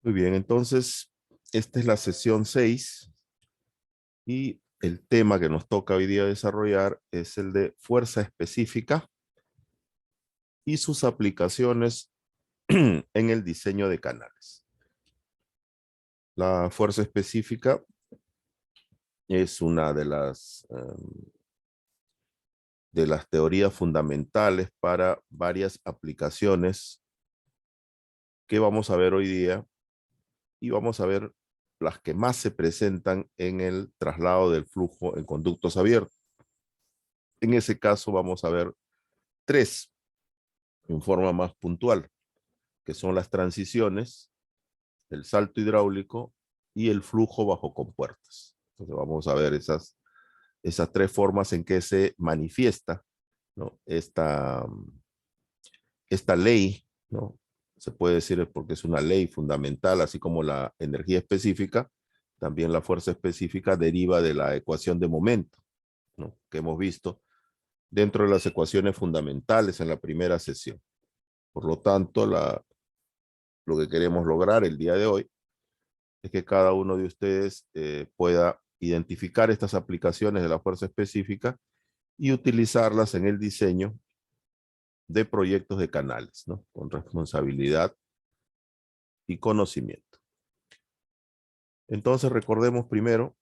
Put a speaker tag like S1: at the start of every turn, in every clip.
S1: Muy bien, entonces, esta es la sesión 6 y el tema que nos toca hoy día desarrollar es el de fuerza específica y sus aplicaciones en el diseño de canales. La fuerza específica es una de las teorías fundamentales para varias aplicaciones que vamos a ver hoy día y vamos a ver las que más se presentan en el traslado del flujo en conductos abiertos. En ese caso vamos a ver tres en forma más puntual, que son las transiciones, el salto hidráulico y el flujo bajo compuertas. Entonces vamos a ver esas tres formas en que se manifiesta, ¿no? Esta ley, ¿no? Se puede decir porque es una ley fundamental, así como la energía específica, también la fuerza específica deriva de la ecuación de momento, ¿no? Que hemos visto dentro de las ecuaciones fundamentales en la primera sesión. Por lo tanto, lo que queremos lograr el día de hoy es que cada uno de ustedes pueda identificar estas aplicaciones de la fuerza específica y utilizarlas en el diseño de proyectos de canales, ¿no? Con responsabilidad y conocimiento. Entonces recordemos primero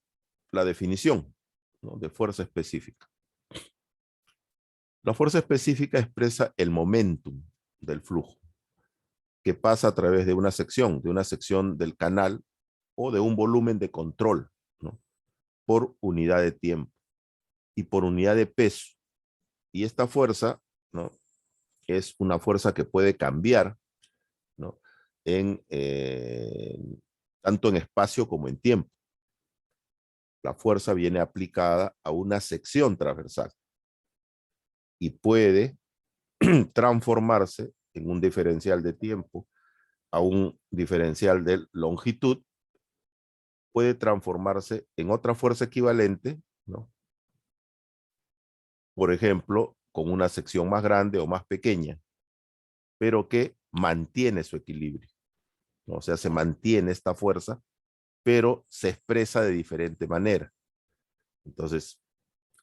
S1: la definición, ¿no? De fuerza específica. La fuerza específica expresa el momentum del flujo que pasa a través de una sección del canal o de un volumen de control, ¿no? Por unidad de tiempo y por unidad de peso. Y esta fuerza, ¿no? Es una fuerza que puede cambiar, ¿no? En, tanto en espacio como en tiempo. La fuerza viene aplicada a una sección transversal y puede transformarse en un diferencial de tiempo, a un diferencial de longitud, puede transformarse en otra fuerza equivalente, ¿no? Por ejemplo, con una sección más grande o más pequeña, pero que mantiene su equilibrio, ¿no? O sea, se mantiene esta fuerza, pero se expresa de diferente manera. Entonces,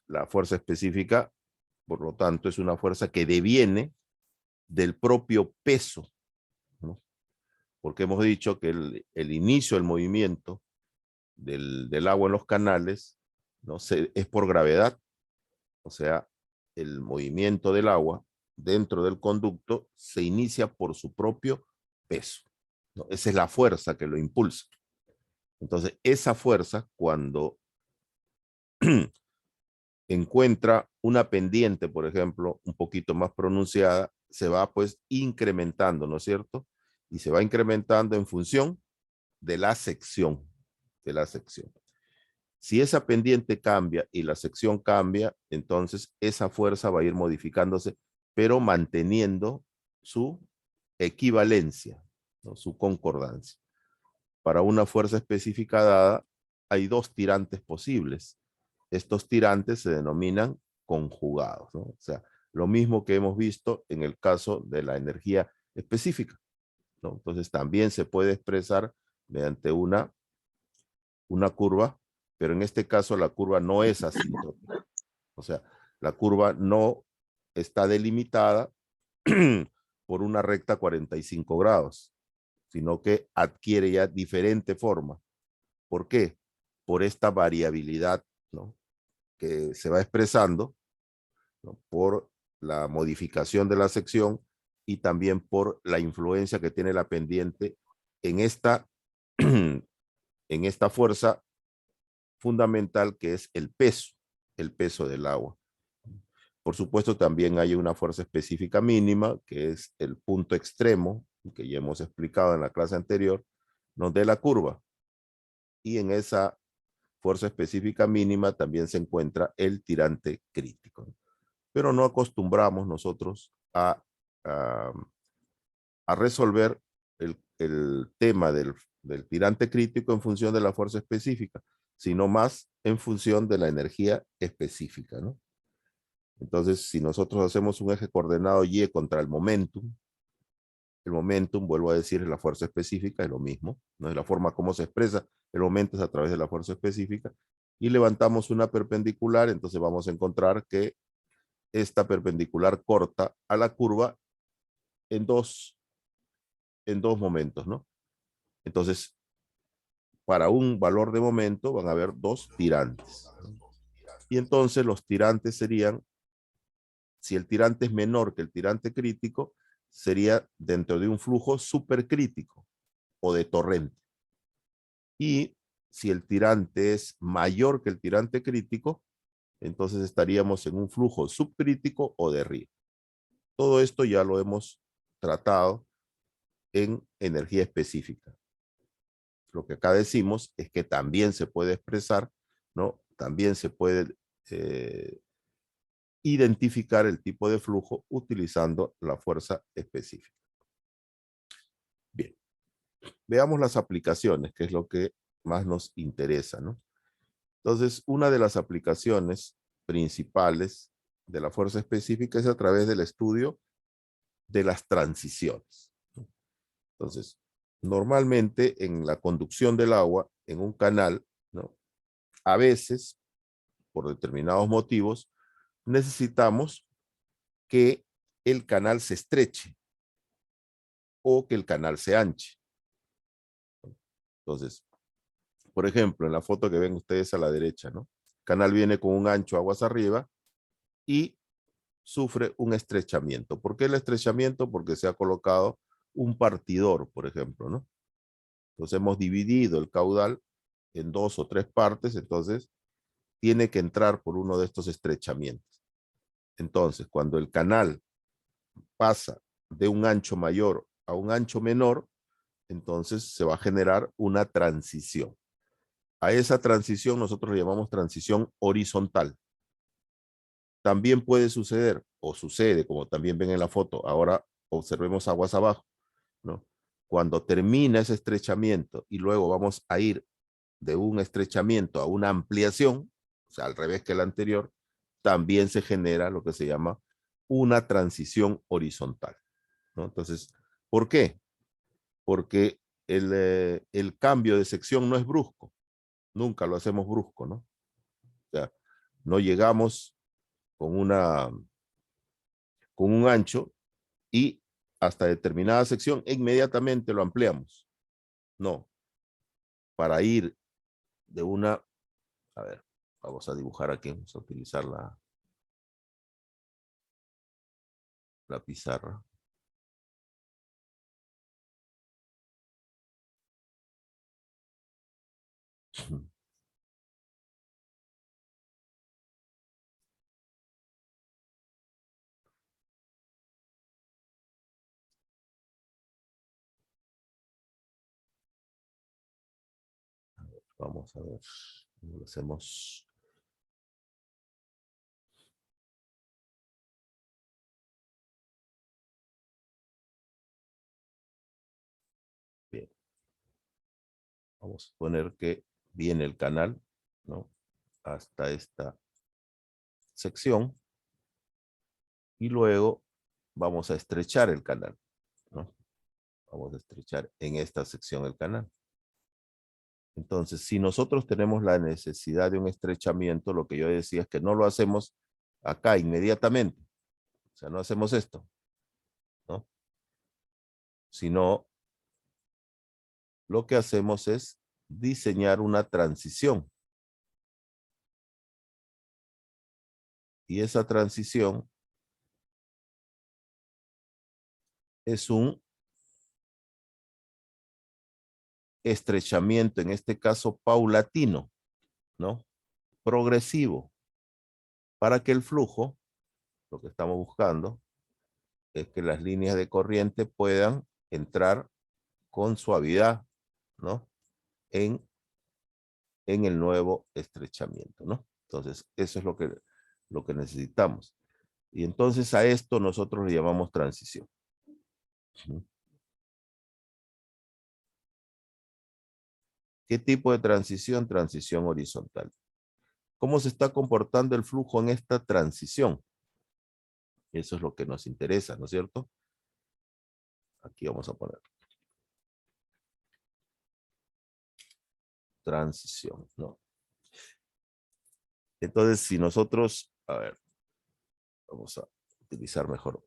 S1: la fuerza específica, por lo tanto, es una fuerza que deviene del propio peso, ¿no? Porque hemos dicho que el inicio del movimiento del agua en los canales, ¿no? Es por gravedad, o sea, el movimiento del agua dentro del conducto se inicia por su propio peso, ¿no? Esa es la fuerza que lo impulsa. Entonces, esa fuerza, cuando encuentra una pendiente, por ejemplo, un poquito más pronunciada, se va pues incrementando, ¿no es cierto? Y se va incrementando en función de la sección, de la sección. Si esa pendiente cambia y la sección cambia, entonces esa fuerza va a ir modificándose, pero manteniendo su equivalencia, ¿no? Su concordancia. Para una fuerza específica dada, hay dos tirantes posibles. Estos tirantes se denominan conjugados, ¿no? O sea, lo mismo que hemos visto en el caso de la energía específica, ¿no? Entonces también se puede expresar mediante una curva, pero en este caso la curva no es asintótica. O sea, la curva no está delimitada por una recta 45 grados, sino que adquiere ya diferente forma. ¿Por qué? Por esta variabilidad, ¿no? Que se va expresando, ¿no? Por la modificación de la sección y también por la influencia que tiene la pendiente en en esta fuerza fundamental que es el peso del agua. Por supuesto, también hay una fuerza específica mínima, que es el punto extremo, que ya hemos explicado en la clase anterior, nos dé la curva. Y en esa fuerza específica mínima también se encuentra el tirante crítico. Pero no acostumbramos nosotros a resolver el tema del tirante crítico en función de la fuerza específica, sino más en función de la energía específica, ¿no? Entonces, si nosotros hacemos un eje coordenado Y contra el momentum, El momentum, vuelvo a decir, es la fuerza específica, es lo mismo, no es la forma como se expresa. El momento es a través de la fuerza específica. Y levantamos una perpendicular, entonces vamos a encontrar que esta perpendicular corta a la curva en dos momentos, ¿no? Entonces, para un valor de momento van a haber dos tirantes, ¿no? Y entonces los tirantes serían, si el tirante es menor que el tirante crítico, sería dentro de un flujo supercrítico o de torrente. Y si el tirante es mayor que el tirante crítico, entonces estaríamos en un flujo subcrítico o de río. Todo esto ya lo hemos tratado en energía específica. Lo que acá decimos es que también se puede expresar, ¿no? También se puede identificar el tipo de flujo utilizando la fuerza específica. Bien, veamos las aplicaciones, que es lo que más nos interesa, ¿no? Entonces, una de las aplicaciones principales de la fuerza específica es a través del estudio de las transiciones. Entonces, normalmente en la conducción del agua en un canal, ¿no? A veces, por determinados motivos, necesitamos que el canal se estreche o que el canal se anche. Entonces, por ejemplo, en la foto que ven ustedes a la derecha, ¿no? El canal viene con un ancho aguas arriba y sufre un estrechamiento. ¿Por qué el estrechamiento? Porque se ha colocado un partidor, por ejemplo, ¿no? Entonces hemos dividido el caudal en dos o tres partes, entonces tiene que entrar por uno de estos estrechamientos. Entonces, cuando el canal pasa de un ancho mayor a un ancho menor, entonces se va a generar una transición. A esa transición nosotros le llamamos transición horizontal. También puede suceder, o sucede, como también ven en la foto, ahora observemos aguas abajo, ¿no? Cuando termina ese estrechamiento y luego vamos a ir de un estrechamiento a una ampliación, o sea, al revés que el anterior, también se genera lo que se llama una transición horizontal, ¿no? Entonces, ¿por qué? Porque el cambio de sección no es brusco, nunca lo hacemos brusco, ¿no? O sea, no llegamos con con un ancho y hasta determinada sección e inmediatamente lo ampliamos. No, para ir de una, a ver, vamos a dibujar aquí, vamos a utilizar la pizarra. Vamos a ver, lo hacemos. Bien, vamos a suponer que viene el canal, ¿no? Hasta esta sección y luego vamos a estrechar el canal, ¿no? Vamos a estrechar en esta sección el canal. Entonces, si nosotros tenemos la necesidad de un estrechamiento, lo que yo decía es que no lo hacemos acá inmediatamente. O sea, no hacemos esto, ¿no? Sino lo que hacemos es diseñar una transición. Y esa transición es un estrechamiento, en este caso paulatino, ¿no? Progresivo, para que el flujo, lo que estamos buscando, es que las líneas de corriente puedan entrar con suavidad, ¿no? En, en el nuevo estrechamiento, ¿no? Entonces, eso es lo que necesitamos. Y entonces a esto nosotros le llamamos transición. ¿Qué tipo de transición? Transición horizontal. ¿Cómo se está comportando el flujo en esta transición? Eso es lo que nos interesa, ¿no es cierto? Aquí vamos a poner transición, ¿no? Entonces, si nosotros, a ver, vamos a utilizar mejor.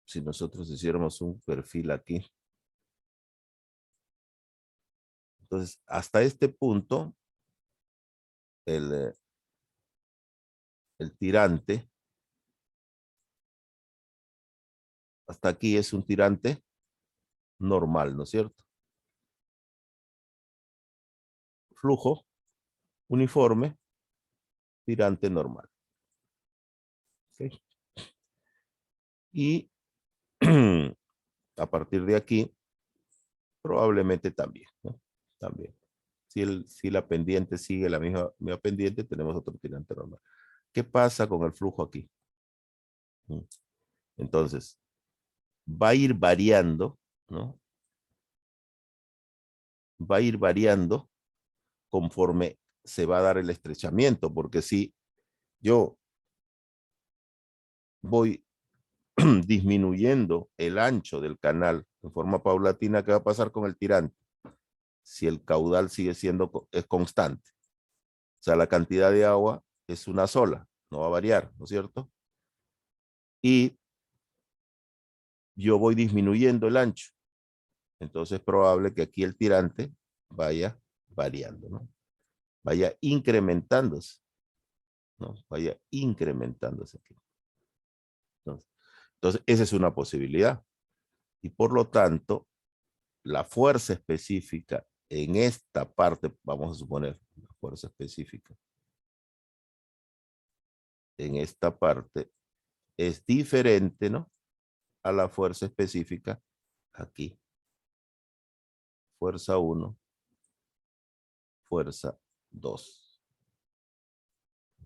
S1: Si nosotros hiciéramos un perfil aquí. Entonces, hasta este punto, el tirante, hasta aquí es un tirante normal, ¿no es cierto? Flujo, uniforme, tirante normal. ¿Okay? Y a partir de aquí, probablemente también, ¿no? También. Si la pendiente sigue la misma pendiente, tenemos otro tirante normal. ¿Qué pasa con el flujo aquí? Entonces, va a ir variando, ¿no? Va a ir variando conforme se va a dar el estrechamiento, porque si yo voy disminuyendo el ancho del canal en forma paulatina, ¿qué va a pasar con el tirante? Si el caudal sigue siendo es constante. O sea, la cantidad de agua es una sola, no va a variar, ¿no es cierto? Y yo voy disminuyendo el ancho. Entonces es probable que aquí el tirante vaya variando, ¿no? Vaya incrementándose, ¿no? Vaya incrementándose aquí. Entonces, esa es una posibilidad. Y por lo tanto, la fuerza específica en esta parte, vamos a suponer, la fuerza específica en esta parte es diferente, ¿no? A la fuerza específica aquí. Fuerza 1, fuerza 2.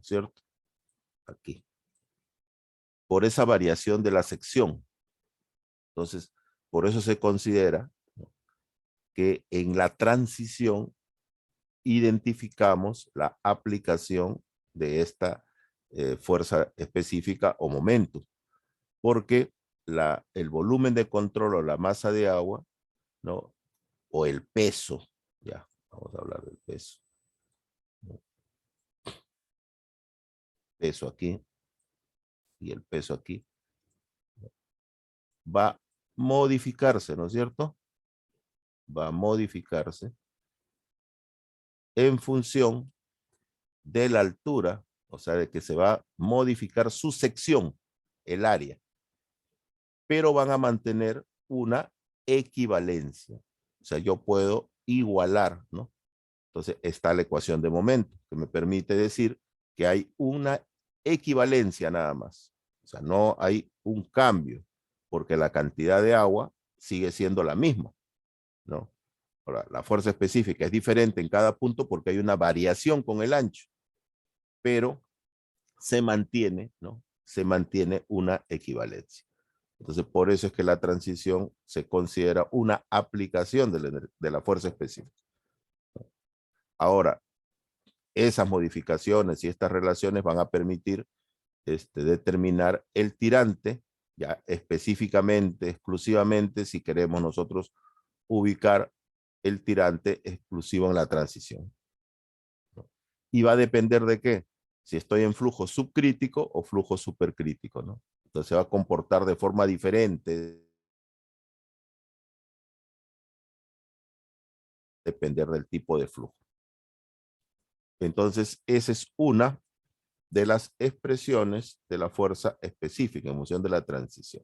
S1: ¿Cierto? Aquí. Por esa variación de la sección. Entonces, por eso se considera, ¿no?, que en la transición identificamos la aplicación de esta fuerza específica o momento, porque el volumen de control o la masa de agua, ¿no?, o el peso, ya, vamos a hablar del peso, ¿no?, peso aquí y el peso aquí, va a modificarse, ¿no es cierto? Va a modificarse en función de la altura, o sea, de que se va a modificar su sección, el área, pero van a mantener una equivalencia. O sea, yo puedo igualar, ¿no? Entonces está la ecuación de momento, que me permite decir que hay una equivalencia nada más. O sea, no hay un cambio, porque la cantidad de agua sigue siendo la misma, ¿no? Ahora, la fuerza específica es diferente en cada punto porque hay una variación con el ancho, pero se mantiene, ¿no? Se mantiene una equivalencia. Entonces, por eso es que la transición se considera una aplicación de la fuerza específica. Ahora, esas modificaciones y estas relaciones van a permitir determinar el tirante, ya específicamente, exclusivamente, si queremos nosotros ubicar el tirante exclusivo en la transición, ¿no? Y va a depender de qué, si estoy en flujo subcrítico o flujo supercrítico, ¿no? Entonces se va a comportar de forma diferente, depender del tipo de flujo. Entonces, esa es una de las expresiones de la fuerza específica en función de la transición.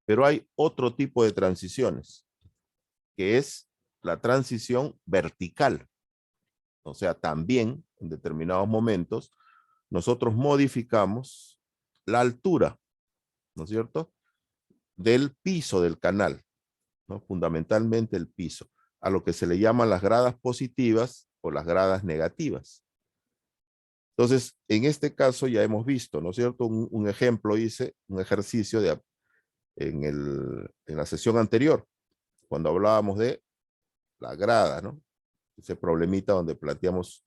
S1: Pero hay otro tipo de transiciones, que es la transición vertical. O sea, también en determinados momentos nosotros modificamos la altura, ¿no es cierto?, del piso del canal, ¿no? Fundamentalmente el piso, a lo que se le llaman las gradas positivas o las gradas negativas. Entonces, en este caso ya hemos visto, ¿no es cierto?, un ejemplo, hice un ejercicio en, en la sesión anterior, cuando hablábamos de la grada, ¿no? Ese problemita donde planteamos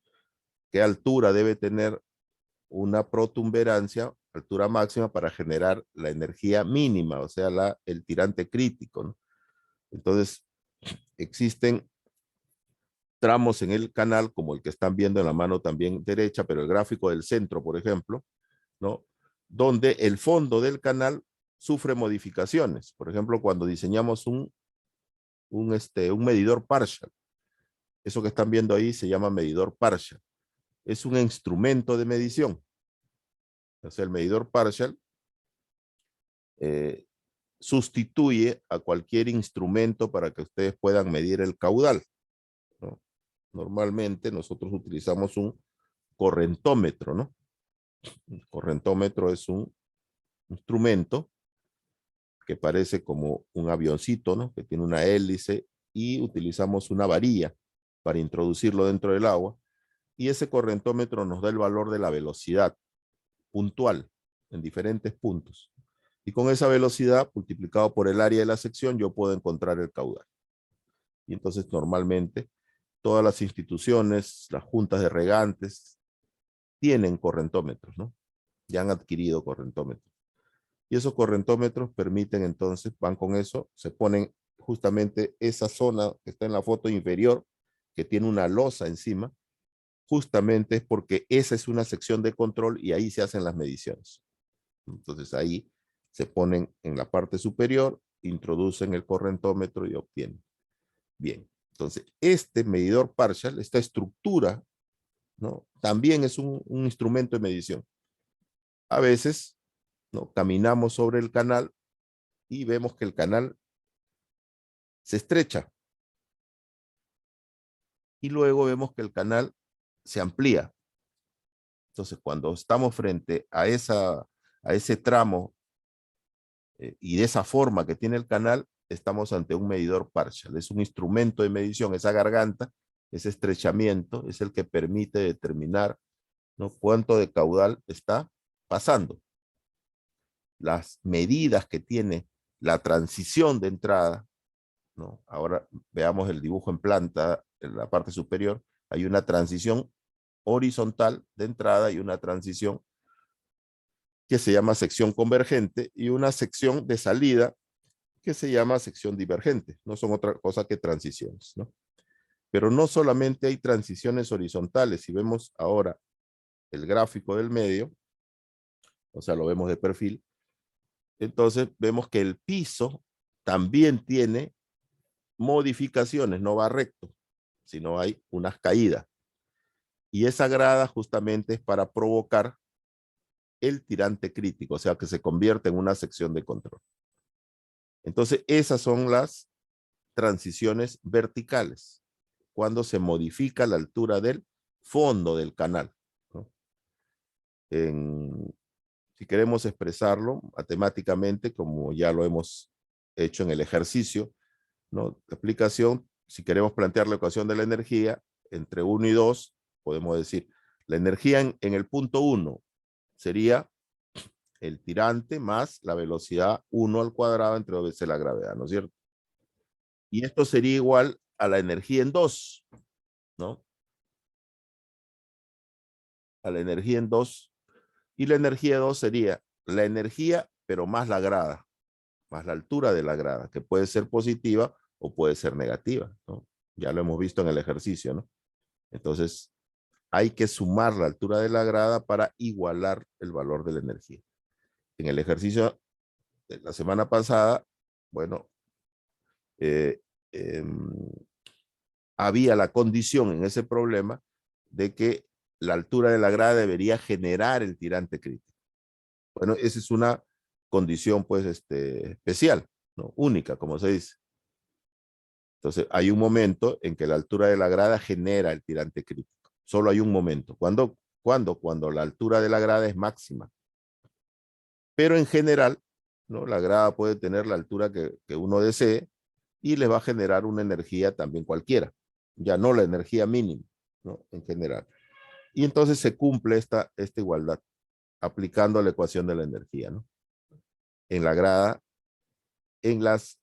S1: qué altura debe tener una protuberancia, altura máxima, para generar la energía mínima, o sea, el tirante crítico, ¿no? Entonces, existen tramos en el canal, como el que están viendo en la mano también derecha, pero el gráfico del centro, por ejemplo, ¿no? Donde el fondo del canal sufre modificaciones. Por ejemplo, cuando diseñamos un medidor partial, eso que están viendo ahí se llama medidor partial. Es un instrumento de medición. O sea, el medidor partial sustituye a cualquier instrumento para que ustedes puedan medir el caudal, ¿no? Normalmente nosotros utilizamos un correntómetro, ¿no? El correntómetro es un instrumento que parece como un avioncito, ¿no? Que tiene una hélice y utilizamos una varilla para introducirlo dentro del agua, y ese correntómetro nos da el valor de la velocidad puntual en diferentes puntos. Y con esa velocidad, multiplicado por el área de la sección, yo puedo encontrar el caudal. Y entonces, normalmente, todas las instituciones, las juntas de regantes, tienen correntómetros, ¿no? Ya han adquirido correntómetros. Y esos correntómetros permiten entonces, van con eso, se ponen justamente esa zona que está en la foto inferior, que tiene una losa encima, justamente es porque esa es una sección de control y ahí se hacen las mediciones. Entonces ahí se ponen en la parte superior, introducen el correntómetro y obtienen. Bien, entonces este medidor partial, esta estructura, ¿no? También es un instrumento de medición. A veces, ¿no? Caminamos sobre el canal y vemos que el canal se estrecha. Y luego vemos que el canal se amplía. Entonces, cuando estamos frente a ese tramo y de esa forma que tiene el canal, estamos ante un medidor partial. Es un instrumento de medición. Esa garganta, ese estrechamiento, es el que permite determinar, ¿no? Cuánto de caudal está pasando. Las medidas que tiene la transición de entrada, ¿no? Ahora veamos el dibujo en planta, en la parte superior, hay una transición horizontal de entrada y una transición que se llama sección convergente y una sección de salida que se llama sección divergente. No son otra cosa que transiciones, ¿no? Pero no solamente hay transiciones horizontales. Si vemos ahora el gráfico del medio, o sea, lo vemos de perfil, entonces vemos que el piso también tiene modificaciones, no va recto, sino hay unas caídas. Y esa grada justamente es para provocar el tirante crítico, o sea, que se convierte en una sección de control. Entonces, esas son las transiciones verticales, cuando se modifica la altura del fondo del canal, ¿no? Si queremos expresarlo matemáticamente, como ya lo hemos hecho en el ejercicio, ¿no? La aplicación, si queremos plantear la ecuación de la energía, entre 1 y 2, podemos decir, la energía en el punto 1 sería el tirante más la velocidad 1 al cuadrado entre 2 veces la gravedad, ¿no es cierto? Y esto sería igual a la energía en 2, ¿no? A la energía en 2. Y la energía 2 sería la energía, pero más la grada, más la altura de la grada, que puede ser positiva o puede ser negativa, ¿no? Ya lo hemos visto en el ejercicio, ¿no? Entonces, hay que sumar la altura de la grada para igualar el valor de la energía. En el ejercicio de la semana pasada, bueno, eh, eh, había la condición en ese problema de que la altura de la grada debería generar el tirante crítico. Bueno, esa es una condición pues especial, ¿no? Única, como se dice. Entonces, hay un momento en que la altura de la grada genera el tirante crítico. Solo hay un momento. ¿Cuándo? Cuando la altura de la grada es máxima. Pero en general, ¿no? La grada puede tener la altura que uno desee y le va a generar una energía también cualquiera. Ya no la energía mínima, ¿no? En general. Y entonces se cumple esta igualdad aplicando la ecuación de la energía, ¿no? En la grada, en las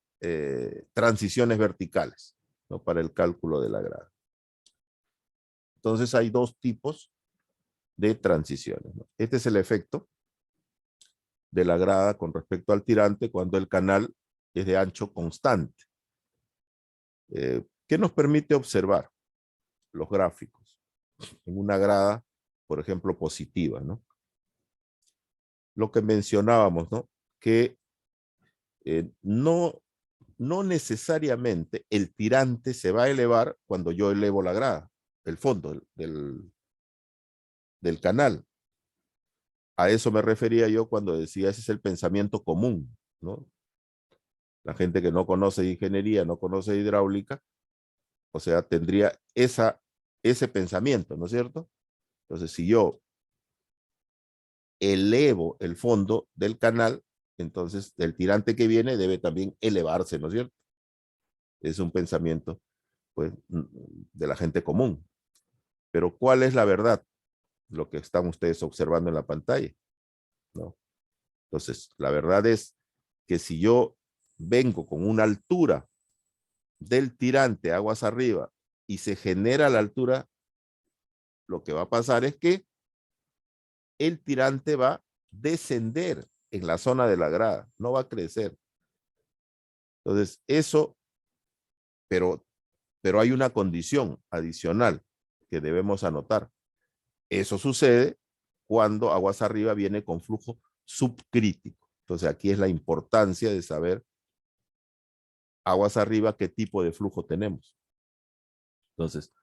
S1: transiciones verticales. ¿no? Para el cálculo de la grada. Entonces hay dos tipos de transiciones, ¿no? Este es el efecto de la grada con respecto al tirante cuando el canal es de ancho constante, que nos permite observar los gráficos en una grada, por ejemplo, positiva, ¿no? Lo que mencionábamos, ¿no? Que no necesariamente el tirante se va a elevar cuando yo elevo la grada, el fondo del canal. A eso me refería yo cuando decía ese es el pensamiento común, ¿no? La gente que no conoce de ingeniería, no conoce de hidráulica, o sea, tendría ese pensamiento, ¿no es cierto? Entonces, si yo elevo el fondo del canal, entonces el tirante que viene debe también elevarse, ¿no es cierto? Es un pensamiento, pues, de la gente común. Pero ¿cuál es la verdad? Lo que están ustedes observando en la pantalla, ¿no? Entonces, la verdad es que si yo vengo con una altura del tirante aguas arriba y se genera la altura, lo que va a pasar es que el tirante va a descender en la zona de la grada, no va a crecer. Entonces, eso, pero, pero hay una condición adicional que debemos anotar. Eso sucede cuando aguas arriba viene con flujo subcrítico. Entonces, aquí es la importancia de saber aguas arriba qué tipo de flujo tenemos. Entonces,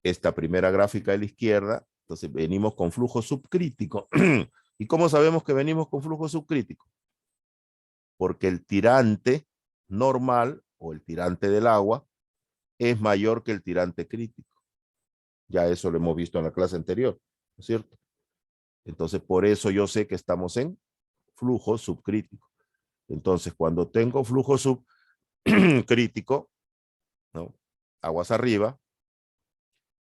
S1: esta primera gráfica de la izquierda, entonces venimos con flujo subcrítico. ¿Y cómo sabemos que venimos con flujo subcrítico? Porque el tirante normal o el tirante del agua es mayor que el tirante crítico. Ya eso lo hemos visto en la clase anterior, ¿no es cierto? Entonces, por eso yo sé que estamos en flujo subcrítico. Entonces, cuando tengo flujo subcrítico, ¿no? Aguas arriba,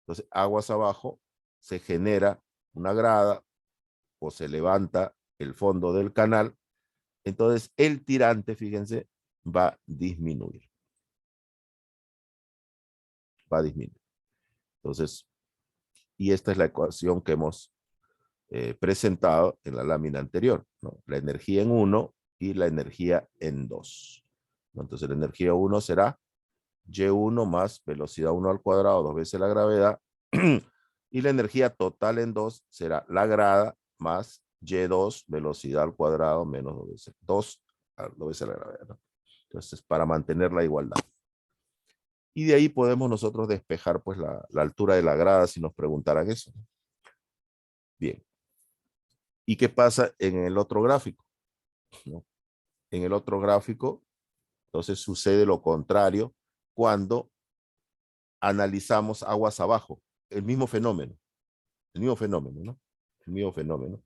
S1: entonces aguas abajo, se genera una grada o se levanta el fondo del canal, entonces el tirante, fíjense, va a disminuir. Va a disminuir. Entonces, y esta es la ecuación que hemos presentado en la lámina anterior, ¿no? La energía en 1 y la energía en 2. Entonces la energía 1 será Y1 más velocidad 1 al cuadrado, 2 veces la gravedad, y la energía total en 2 será la grada más Y2 velocidad al cuadrado menos 2 veces la gravedad, ¿no? Entonces, para mantener la igualdad. Y de ahí podemos nosotros despejar pues la altura de la grada si nos preguntaran eso. Bien. ¿Y qué pasa en el otro gráfico? ¿No? En el otro gráfico, entonces sucede lo contrario cuando analizamos aguas abajo. El mismo fenómeno, ¿no? El mismo fenómeno,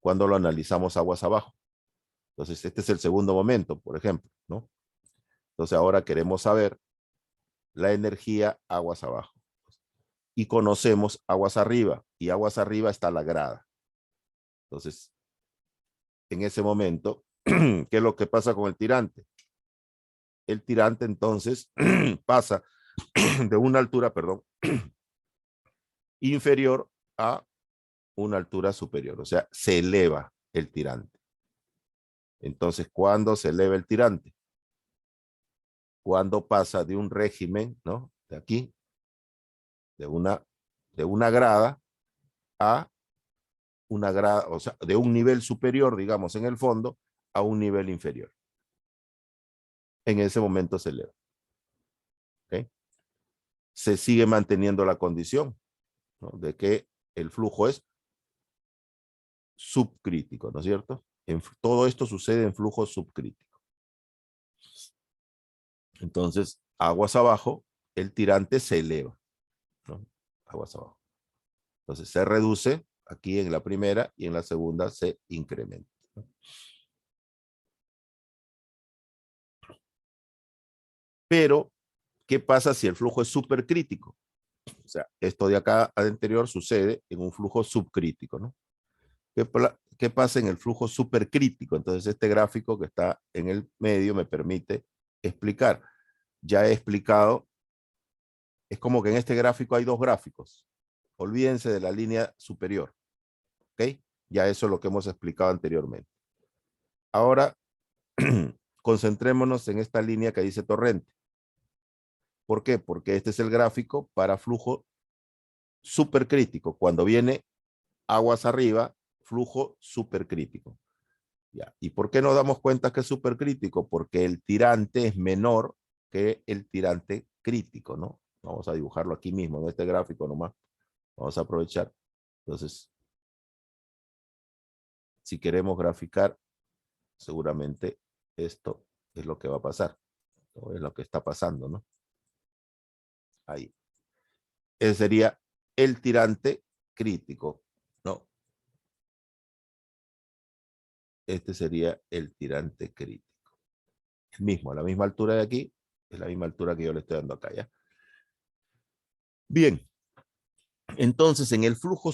S1: cuando lo analizamos aguas abajo. Entonces, este es el segundo momento, por ejemplo, ¿no? Entonces, ahora queremos saber la energía aguas abajo. Y conocemos aguas arriba, y aguas arriba está la grada. Entonces, en ese momento, ¿qué es lo que pasa con el tirante? El tirante entonces pasa de una altura, perdón, inferior a una altura superior, o sea, se eleva el tirante. Entonces, ¿cuándo se eleva el tirante? Cuando pasa de un régimen, ¿no? De aquí, de una grada a una grada, o sea, de un nivel superior, digamos, en el fondo, a un nivel inferior. En ese momento se eleva. ¿Okay? Se sigue manteniendo la condición, ¿no? De que el flujo es subcrítico, ¿no es cierto? Todo esto sucede en flujo subcrítico. Entonces, aguas abajo, el tirante se eleva, ¿no? Aguas abajo. Entonces, se reduce aquí en la primera y en la segunda se incrementa, ¿no? Pero, ¿qué pasa si el flujo es supercrítico? O sea, esto de acá anterior sucede en un flujo subcrítico, ¿no? ¿Qué pasa en el flujo supercrítico? Entonces, este gráfico que está en el medio me permite explicar. Ya he explicado Es como que en este gráfico hay dos gráficos. Olvídense de la línea superior. ¿Ok? Ya eso es lo que hemos explicado anteriormente. Ahora, concentrémonos en esta línea que dice torrente. ¿Por qué? Porque este es el gráfico para flujo supercrítico. Cuando viene aguas arriba, flujo supercrítico. Ya. ¿Y por qué nos damos cuenta que es supercrítico? Porque el tirante es menor que el tirante crítico, ¿no? Vamos a dibujarlo aquí mismo, en este gráfico nomás. Vamos a aprovechar. Entonces, si queremos graficar, seguramente esto es lo que va a pasar. ¿No? Es lo que está pasando, ¿no? Ahí. Ese sería el tirante crítico, ¿no? Este sería el tirante crítico. El mismo, a la misma altura de aquí, es la misma altura que yo le estoy dando acá, ¿ya? Bien, entonces en el flujo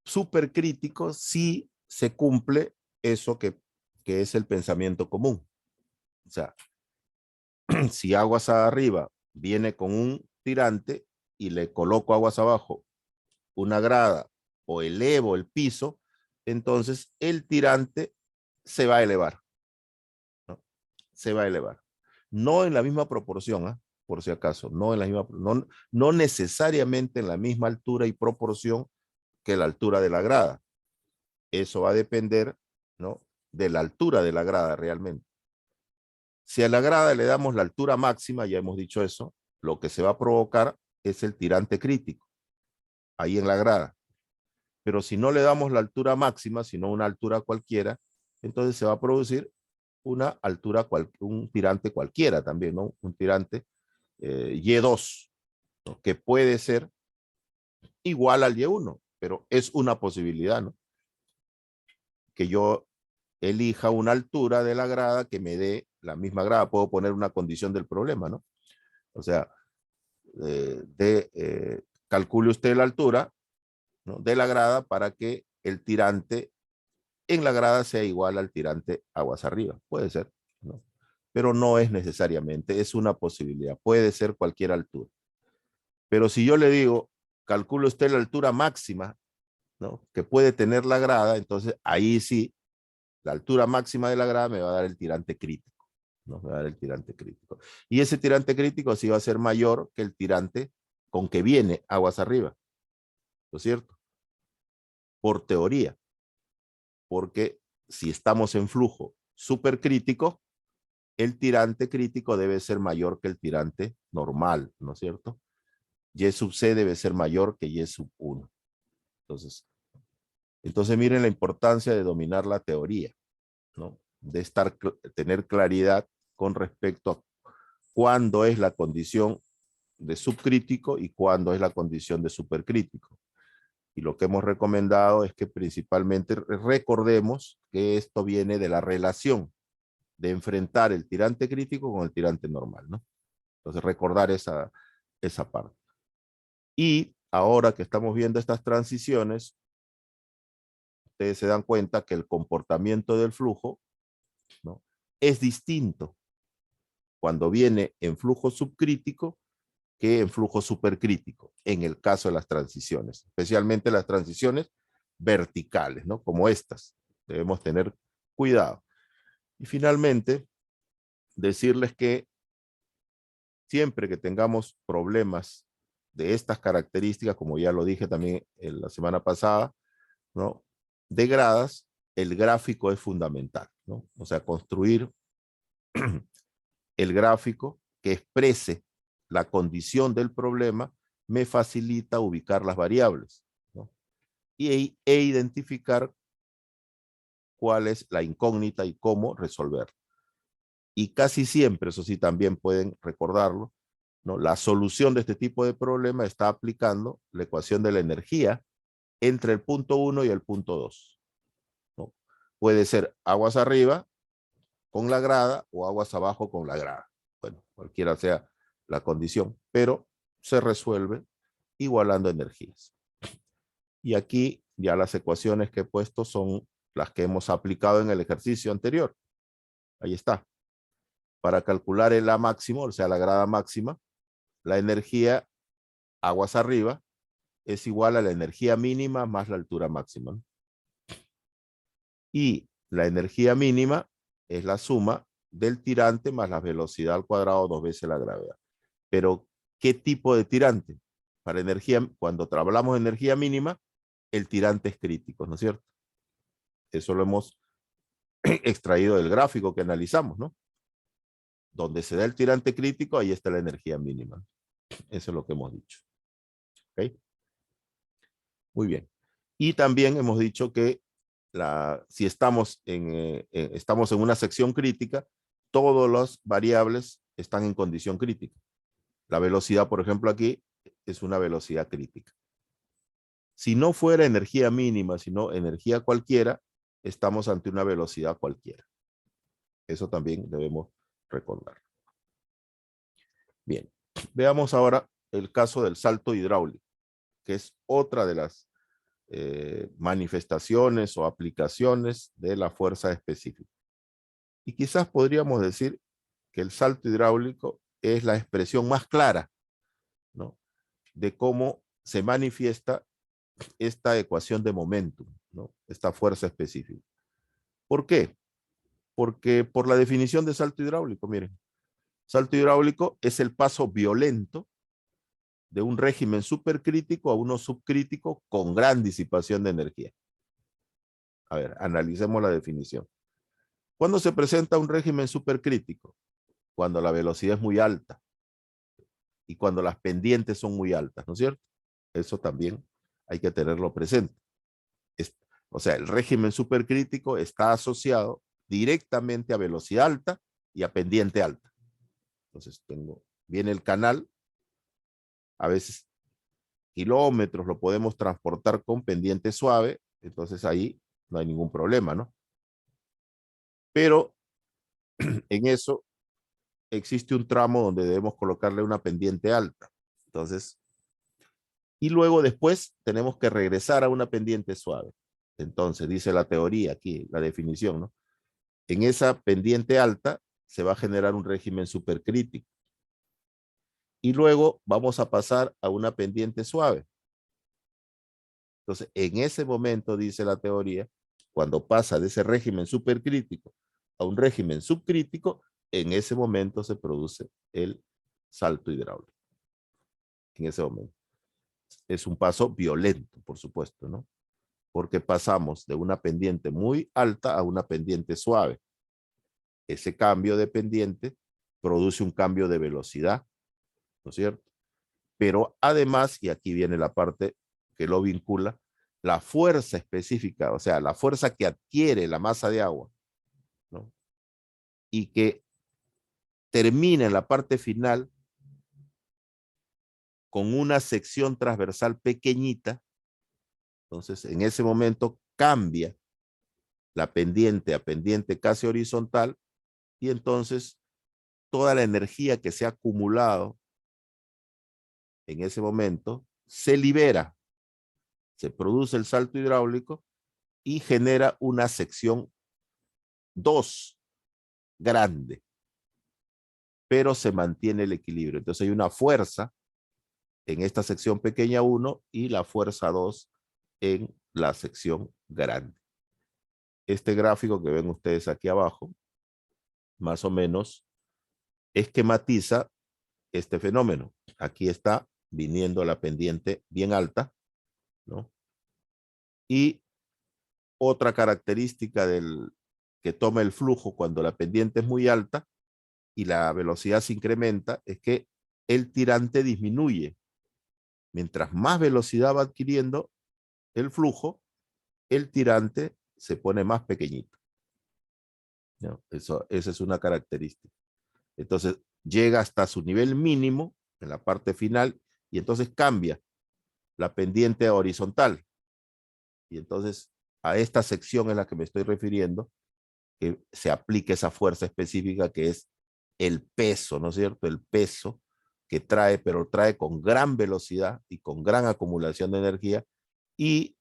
S1: supercrítico sí se cumple eso que es el pensamiento común. O sea, si aguas arriba viene con un tirante y le coloco aguas abajo una grada o elevo el piso, entonces el tirante se va a elevar, ¿no? Se va a elevar. No en la misma proporción, ¿eh? Por si acaso, no en la misma, no necesariamente en la misma altura y proporción que la altura de la grada. Eso va a depender, ¿no? De la altura de la grada realmente. Si a la grada le damos la altura máxima, ya hemos dicho eso, lo que se va a provocar es el tirante crítico, ahí en la grada. Pero si no le damos la altura máxima, sino una altura cualquiera, entonces se va a producir una altura, un tirante cualquiera también, ¿no? Un tirante Y2, ¿no? Que puede ser igual al Y1, pero es una posibilidad, ¿no? Que yo elija una altura de la grada que me dé la misma grada. Puedo poner una condición del problema, ¿no? O sea, calcule usted la altura, ¿no? De la grada para que el tirante en la grada sea igual al tirante aguas arriba. Puede ser, ¿no? Pero no es necesariamente, es una posibilidad. Puede ser cualquier altura. Pero si yo le digo, calcule usted la altura máxima, ¿no? Que puede tener la grada, entonces ahí sí, la altura máxima de la grada me va a dar el tirante crítico, ¿no? Me va a dar el tirante crítico. Y ese tirante crítico sí va a ser mayor que el tirante con que viene aguas arriba, ¿no es cierto? Por teoría, porque si estamos en flujo supercrítico, el tirante crítico debe ser mayor que el tirante normal, ¿no es cierto? Y sub C debe ser mayor que Y sub 1. Entonces miren la importancia de dominar la teoría, ¿no? De tener claridad con respecto a cuándo es la condición de subcrítico y cuándo es la condición de supercrítico. Y lo que hemos recomendado es que principalmente recordemos que esto viene de la relación de enfrentar el tirante crítico con el tirante normal, ¿no? Entonces recordar esa parte. Y ahora que estamos viendo estas transiciones, ustedes se dan cuenta que el comportamiento del flujo, ¿no? Es distinto cuando viene en flujo subcrítico que en flujo supercrítico, en el caso de las transiciones, especialmente las transiciones verticales, ¿no? Como estas. Debemos tener cuidado. Y finalmente, decirles que siempre que tengamos problemas de estas características, como ya lo dije también en la semana pasada, ¿no? De gradas, el gráfico es fundamental, ¿no? O sea, construir el gráfico que exprese la condición del problema me facilita ubicar las variables, ¿no? E identificar cuál es la incógnita y cómo resolverla. Y casi siempre, eso sí, también pueden recordarlo, ¿no? La solución de este tipo de problema está aplicando la ecuación de la energía entre el punto 1 y el punto 2, ¿no? Puede ser aguas arriba con la grada o aguas abajo con la grada. Bueno, cualquiera sea la condición, pero se resuelve igualando energías. Y aquí ya las ecuaciones que he puesto son las que hemos aplicado en el ejercicio anterior. Ahí está. Para calcular el A máximo, o sea, la grada máxima, la energía aguas arriba, es igual a la energía mínima más la altura máxima, ¿no? Y la energía mínima es la suma del tirante más la velocidad al cuadrado 2 veces la gravedad. Pero, ¿qué tipo de tirante? Para energía, cuando hablamos de energía mínima, el tirante es crítico, ¿no es cierto? Eso lo hemos extraído del gráfico que analizamos, ¿no? Donde se da el tirante crítico, ahí está la energía mínima. Eso es lo que hemos dicho. ¿Ok? Muy bien. Y también hemos dicho que si estamos estamos en una sección crítica, todas las variables están en condición crítica. La velocidad, por ejemplo, aquí es una velocidad crítica. Si no fuera energía mínima, sino energía cualquiera, estamos ante una velocidad cualquiera. Eso también debemos recordar. Bien, veamos ahora el caso del salto hidráulico, que es otra de las manifestaciones o aplicaciones de la fuerza específica. Y quizás podríamos decir que el salto hidráulico es la expresión más clara, ¿no?, de cómo se manifiesta esta ecuación de momentum, ¿no?, esta fuerza específica. ¿Por qué? Porque por la definición de salto hidráulico, miren, salto hidráulico es el paso violento de un régimen supercrítico a uno subcrítico con gran disipación de energía. A ver, analicemos la definición. ¿Cuándo se presenta un régimen supercrítico? Cuando la velocidad es muy alta y cuando las pendientes son muy altas, ¿no es cierto? Eso también hay que tenerlo presente. O sea, el régimen supercrítico está asociado directamente a velocidad alta y a pendiente alta. Entonces viene el canal, a veces kilómetros lo podemos transportar con pendiente suave, entonces ahí no hay ningún problema, ¿no? Pero en eso existe un tramo donde debemos colocarle una pendiente alta. Entonces, y luego después tenemos que regresar a una pendiente suave. Entonces, dice la teoría aquí, la definición, ¿no? En esa pendiente alta se va a generar un régimen supercrítico. Y luego vamos a pasar a una pendiente suave. Entonces, en ese momento, dice la teoría, cuando pasa de ese régimen supercrítico a un régimen subcrítico, en ese momento se produce el salto hidráulico. En ese momento. Es un paso violento, por supuesto, ¿no? Porque pasamos de una pendiente muy alta a una pendiente suave. Ese cambio de pendiente produce un cambio de velocidad, ¿no es cierto? Pero además, y aquí viene la parte que lo vincula, la fuerza específica, o sea, la fuerza que adquiere la masa de agua, ¿no?, y que termina en la parte final con una sección transversal pequeñita. Entonces, en ese momento cambia la pendiente a pendiente casi horizontal y entonces toda la energía que se ha acumulado en ese momento se libera, se produce el salto hidráulico y genera una sección 2 grande, pero se mantiene el equilibrio. Entonces hay una fuerza en esta sección pequeña 1 y la fuerza 2 en la sección grande. Este gráfico que ven ustedes aquí abajo, más o menos, esquematiza este fenómeno. Aquí está viniendo la pendiente bien alta, ¿no? Y otra característica que toma el flujo cuando la pendiente es muy alta y la velocidad se incrementa es que el tirante disminuye. Mientras más velocidad va adquiriendo el flujo, el tirante se pone más pequeñito, ¿no? Esa es una característica. Entonces llega hasta su nivel mínimo en la parte final y entonces cambia la pendiente horizontal. Y entonces a esta sección es la que me estoy refiriendo, que se aplique esa fuerza específica que es el peso, ¿no es cierto? El peso que trae, pero trae con gran velocidad y con gran acumulación de energía, y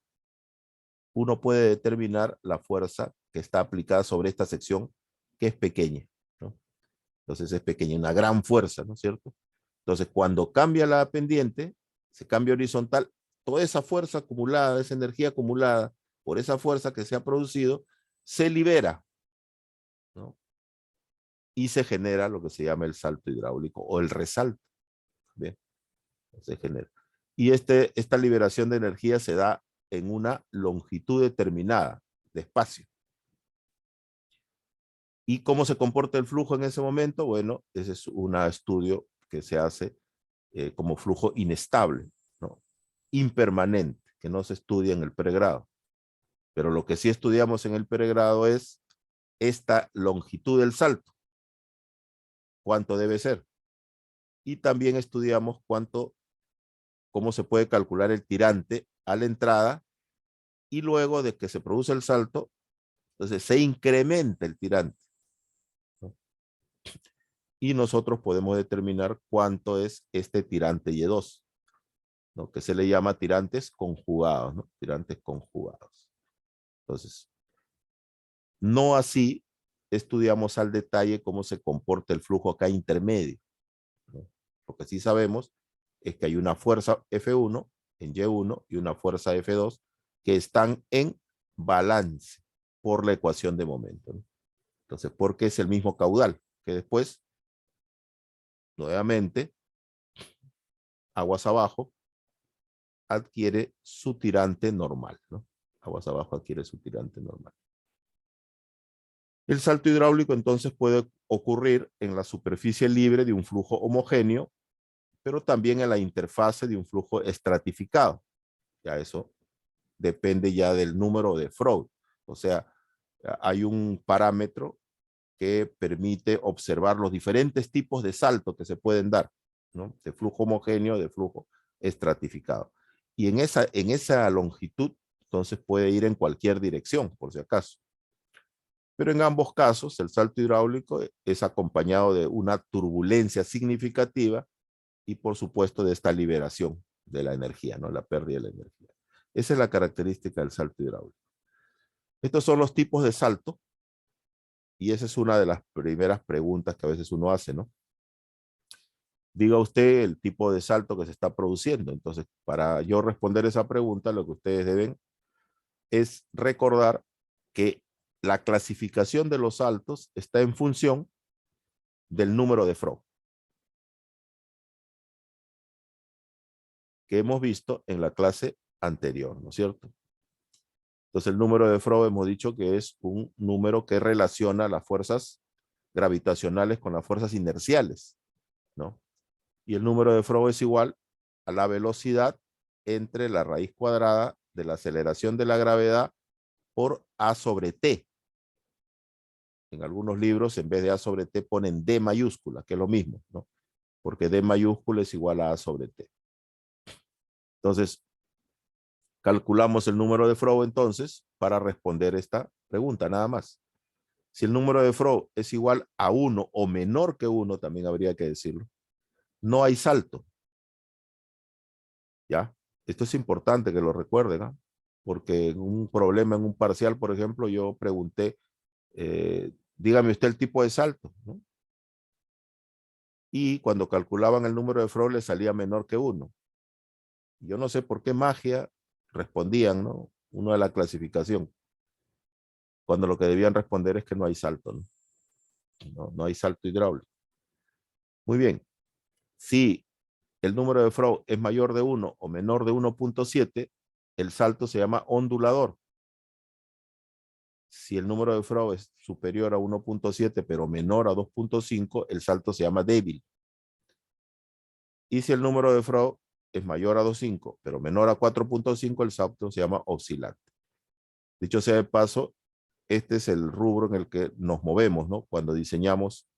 S1: uno puede determinar la fuerza que está aplicada sobre esta sección, que es pequeña, ¿no? Entonces es pequeña, una gran fuerza, ¿no es cierto? Entonces cuando cambia la pendiente, se cambia horizontal, toda esa fuerza acumulada, esa energía acumulada por esa fuerza que se ha producido, se libera, ¿no? Y se genera lo que se llama el salto hidráulico o el resalto. Bien, se genera. Y esta liberación de energía se da en una longitud determinada de espacio. ¿Y cómo se comporta el flujo en ese momento? Bueno, ese es un estudio que se hace como flujo inestable, ¿no? Impermanente, que no se estudia en el pregrado. Pero lo que sí estudiamos en el pregrado es esta longitud del salto. ¿Cuánto debe ser? Y también estudiamos cómo se puede calcular el tirante a la entrada y luego de que se produce el salto, entonces se incrementa el tirante, ¿no? Y nosotros podemos determinar cuánto es este tirante Y2, ¿no? Que se le llama tirantes conjugados, ¿no? Tirantes conjugados. Entonces, no así estudiamos al detalle cómo se comporta el flujo acá intermedio, ¿no? Lo que sí sabemos es que hay una fuerza F1 en Y1 y una fuerza F2 que están en balance por la ecuación de momento, ¿no? Entonces, porque es el mismo caudal que después, nuevamente, aguas abajo, adquiere su tirante normal, ¿no? Aguas abajo adquiere su tirante normal. El salto hidráulico entonces puede ocurrir en la superficie libre de un flujo homogéneo, pero también en la interfase de un flujo estratificado. Ya eso depende ya del número de Freud. O sea, hay un parámetro que permite observar los diferentes tipos de salto que se pueden dar, ¿no? De flujo homogéneo, de flujo estratificado. Y en esa longitud, entonces puede ir en cualquier dirección, por si acaso. Pero en ambos casos, el salto hidráulico es acompañado de una turbulencia significativa y, por supuesto, de esta liberación de la energía, ¿no? La pérdida de la energía. Esa es la característica del salto hidráulico. Estos son los tipos de salto y esa es una de las primeras preguntas que a veces uno hace, ¿no? Diga usted el tipo de salto que se está produciendo. Entonces, para yo responder esa pregunta, lo que ustedes deben es recordar que la clasificación de los saltos está en función del número de Freud que hemos visto en la clase anterior, ¿no es cierto? Entonces, el número de Freud hemos dicho que es un número que relaciona las fuerzas gravitacionales con las fuerzas inerciales, ¿no? Y el número de Freud es igual a la velocidad entre la raíz cuadrada de la aceleración de la gravedad por A sobre T. En algunos libros, en vez de A sobre T, ponen D mayúscula, que es lo mismo, ¿no? Porque D mayúscula es igual a A sobre T. Entonces, calculamos el número de Freud entonces para responder esta pregunta, nada más. Si el número de Freud es igual a 1 o menor que 1, también habría que decirlo, no hay salto. ¿Ya? Esto es importante que lo recuerden, ¿no? Porque en un problema, en un parcial, por ejemplo, yo pregunté, dígame usted el tipo de salto, ¿no? Y cuando calculaban el número de Freud le salía menor que 1. Yo no sé por qué magia respondían, ¿no? Uno de la clasificación, cuando lo que debían responder es que no hay salto, ¿no? No hay salto hidráulico. Muy bien. Si el número de Freud es mayor de 1 o menor de 1.7, el salto se llama ondulador. Si el número de Freud es superior a 1.7 pero menor a 2.5, el salto se llama débil. Y si el número de Freud es mayor a 2.5 pero menor a 4.5, el salto se llama oscilante. Dicho sea de paso, este es el rubro en el que nos movemos, ¿no? Cuando diseñamos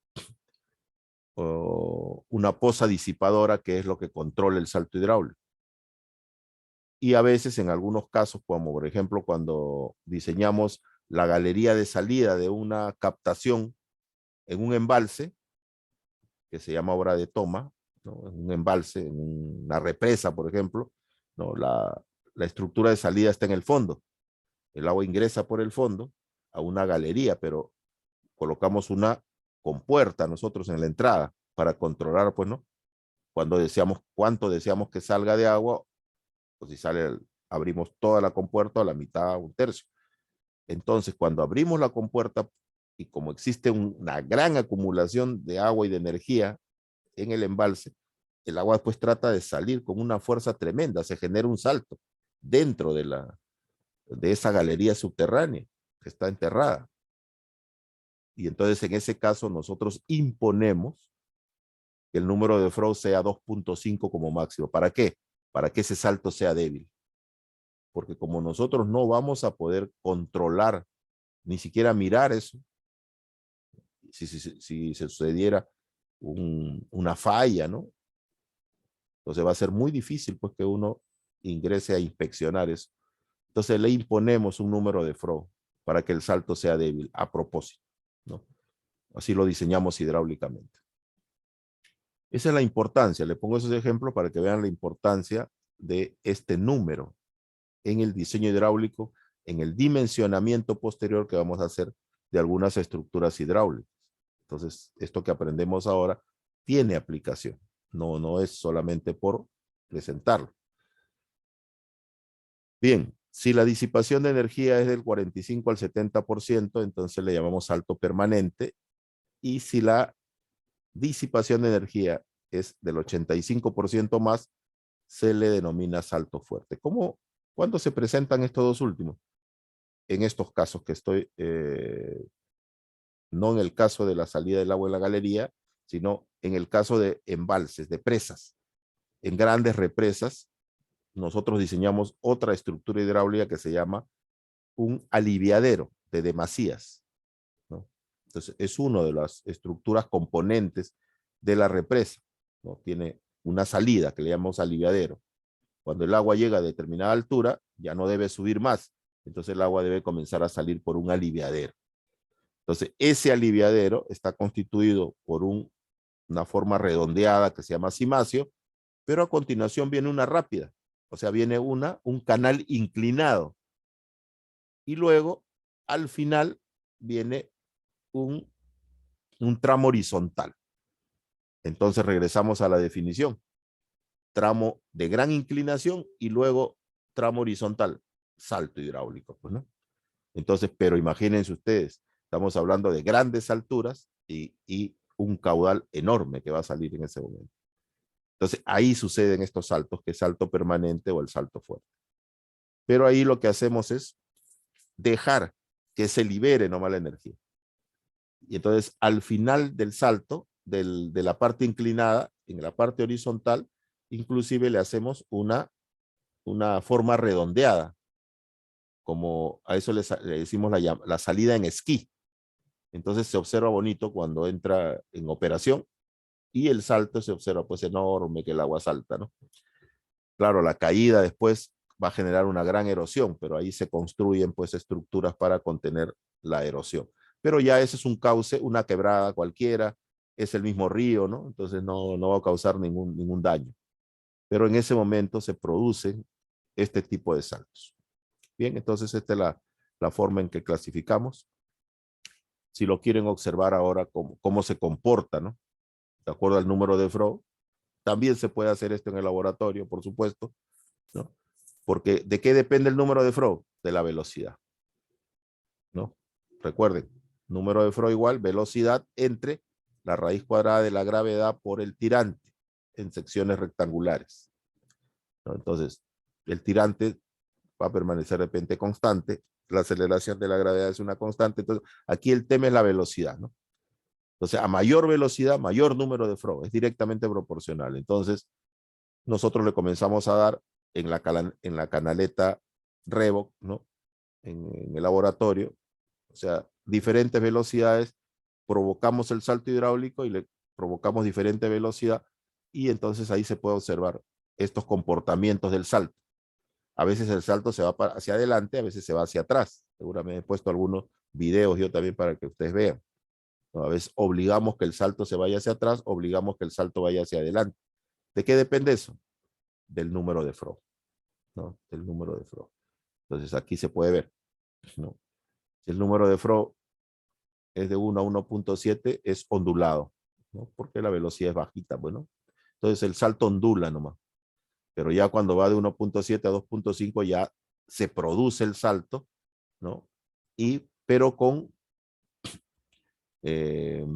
S1: una poza disipadora, que es lo que controla el salto hidráulico. Y a veces, en algunos casos, como por ejemplo cuando diseñamos la galería de salida de una captación en un embalse, que se llama obra de toma, ¿no? En un embalse, en una represa, por ejemplo, ¿no? La estructura de salida está en el fondo. El agua ingresa por el fondo a una galería, pero colocamos una compuerta nosotros en la entrada para controlar, pues, ¿no? cuando deseamos, cuánto deseamos que salga de agua, pues si sale, abrimos toda la compuerta a la mitad, un tercio. Entonces, cuando abrimos la compuerta y como existe una gran acumulación de agua y de energía en el embalse, el agua después trata de salir con una fuerza tremenda, se genera un salto dentro de esa galería subterránea que está enterrada. Y entonces en ese caso nosotros imponemos que el número de Frost sea 2.5 como máximo. ¿Para qué? Para que ese salto sea débil. Porque como nosotros no vamos a poder controlar, ni siquiera mirar eso, si se sucediera una falla, ¿no? Entonces va a ser muy difícil pues que uno ingrese a inspeccionar eso. Entonces le imponemos un número de Frost para que el salto sea débil a propósito, ¿no? Así lo diseñamos hidráulicamente. Esa es la importancia. Le pongo esos ejemplos para que vean la importancia de este número en el diseño hidráulico, en el dimensionamiento posterior que vamos a hacer de algunas estructuras hidráulicas. Entonces, esto que aprendemos ahora tiene aplicación. No es solamente por presentarlo. Bien, si la disipación de energía es del 45 al 70%, entonces le llamamos salto permanente. Y si la disipación de energía es del 85% más, se le denomina salto fuerte. ¿Cuándo se presentan estos dos últimos? En estos casos que estoy, no en el caso de la salida del agua en la galería, sino en el caso de embalses, de presas. En grandes represas, nosotros diseñamos otra estructura hidráulica que se llama un aliviadero de demasías, ¿no? Entonces, es una de las estructuras componentes de la represa, ¿no? Tiene una salida que le llamamos aliviadero. Cuando el agua llega a determinada altura, ya no debe subir más. Entonces el agua debe comenzar a salir por un aliviadero. Entonces, ese aliviadero está constituido por una forma redondeada que se llama cimacio, pero a continuación viene una rápida. O sea, viene un canal inclinado. Y luego, al final, viene un tramo horizontal. Entonces regresamos a la definición. Tramo de gran inclinación y luego tramo horizontal, salto hidráulico, pues, ¿no? Entonces, pero imagínense ustedes, estamos hablando de grandes alturas y un caudal enorme que va a salir en ese momento. Entonces, ahí suceden estos saltos, que es salto permanente o el salto fuerte. Pero ahí lo que hacemos es dejar que se libere nomás la energía. Y entonces, al final del salto, de la parte inclinada, en la parte horizontal, inclusive le hacemos una forma redondeada, como a eso le decimos la salida en esquí. Entonces se observa bonito cuando entra en operación y el salto se observa pues enorme que el agua salta, ¿no? Claro, la caída después va a generar una gran erosión, pero ahí se construyen pues estructuras para contener la erosión. Pero ya ese es un cauce, una quebrada cualquiera, es el mismo río, ¿no? Entonces no va a causar ningún daño. Pero en ese momento se producen este tipo de saltos. Bien, entonces esta es la forma en que clasificamos. Si lo quieren observar ahora, cómo se comporta, ¿no? De acuerdo al número de Frost. También se puede hacer esto en el laboratorio, por supuesto, ¿no? Porque ¿de qué depende el número de Frost? De la velocidad, ¿no? Recuerden, número de Frost igual velocidad entre la raíz cuadrada de la gravedad por el tirante en secciones rectangulares, ¿no? Entonces, el tirante va a permanecer de repente constante, la aceleración de la gravedad es una constante, entonces aquí el tema es la velocidad, ¿no? Entonces, a mayor velocidad, mayor número de Frost, es directamente proporcional. Entonces, nosotros le comenzamos a dar en la canaleta Revoc, ¿no? En el laboratorio, o sea, diferentes velocidades, provocamos el salto hidráulico y le provocamos diferente velocidad y entonces ahí se puede observar estos comportamientos del salto. A veces el salto se va hacia adelante, a veces se va hacia atrás. Seguramente he puesto algunos videos yo también para que ustedes vean. A veces obligamos que el salto se vaya hacia atrás, obligamos que el salto vaya hacia adelante. ¿De qué depende eso? Del número de Frost, ¿no? Del número de Frost. Entonces aquí se puede ver, ¿no? Si el número de Frost es de 1 a 1.7, es ondulado, ¿no? Porque la velocidad es bajita, bueno. Entonces el salto ondula nomás. Pero ya cuando va de 1.7 a 2.5 ya se produce el salto, ¿no? Pero eh,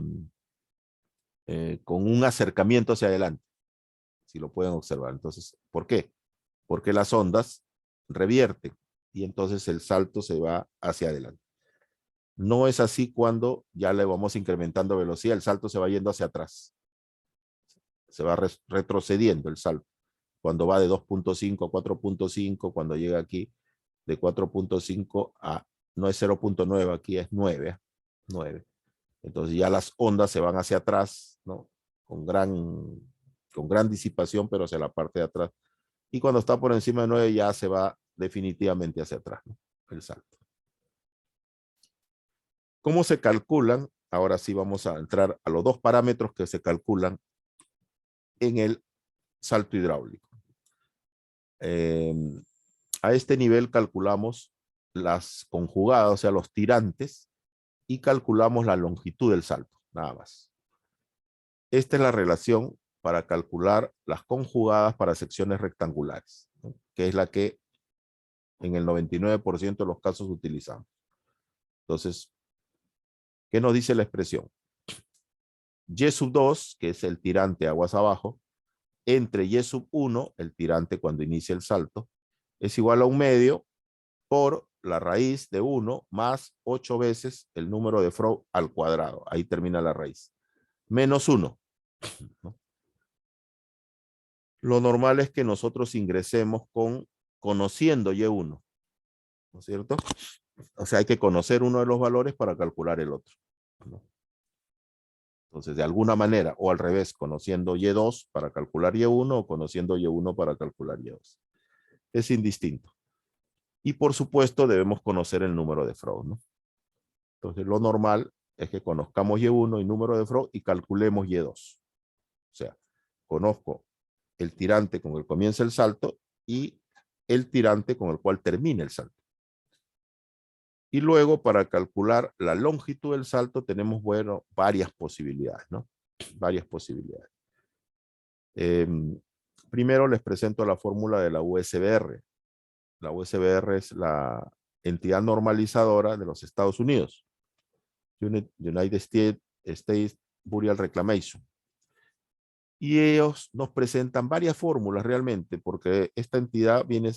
S1: con un acercamiento hacia adelante, si lo pueden observar. Entonces, ¿por qué? Porque las ondas revierten y entonces el salto se va hacia adelante. No es así cuando ya le vamos incrementando velocidad, el salto se va yendo hacia atrás. Se va retrocediendo el salto. Cuando va de 2.5 a 4.5, cuando llega aquí de 4.5 a, no es 0.9, aquí es 9, 9. Entonces ya las ondas se van hacia atrás, ¿no? Con gran disipación, pero hacia la parte de atrás. Y cuando está por encima de 9 ya se va definitivamente hacia atrás, ¿no? El salto. ¿Cómo se calculan? Ahora sí vamos a entrar a los dos parámetros que se calculan en el salto hidráulico. A este nivel calculamos las conjugadas, o sea, los tirantes, y calculamos la longitud del salto, nada más. Esta es la relación para calcular las conjugadas para secciones rectangulares, ¿no? Que es la que en el 99% de los casos utilizamos. Entonces, ¿qué nos dice la expresión? Y sub 2, que es el tirante aguas abajo, entre Y sub 1, el tirante cuando inicia el salto, es igual a 1/2 por la raíz de 1 más 8 veces el número de Froh al cuadrado. Ahí termina la raíz. Menos 1. ¿No? Lo normal es que nosotros ingresemos conociendo Y1. ¿No es cierto? O sea, hay que conocer uno de los valores para calcular el otro, ¿no? Entonces, de alguna manera, o al revés, conociendo Y2 para calcular Y1 o conociendo Y1 para calcular Y2. Es indistinto. Y por supuesto, debemos conocer el número de Froh, ¿no? Entonces, lo normal es que conozcamos Y1 y número de Froh y calculemos Y2. O sea, conozco el tirante con el que comienza el salto y el tirante con el cual termina el salto. Y luego, para calcular la longitud del salto, tenemos, bueno, varias posibilidades, ¿no? Varias posibilidades. Primero les presento la fórmula de la USBR. La USBR es la entidad normalizadora de los Estados Unidos. United States Burial Reclamation. Y ellos nos presentan varias fórmulas realmente, porque esta entidad viene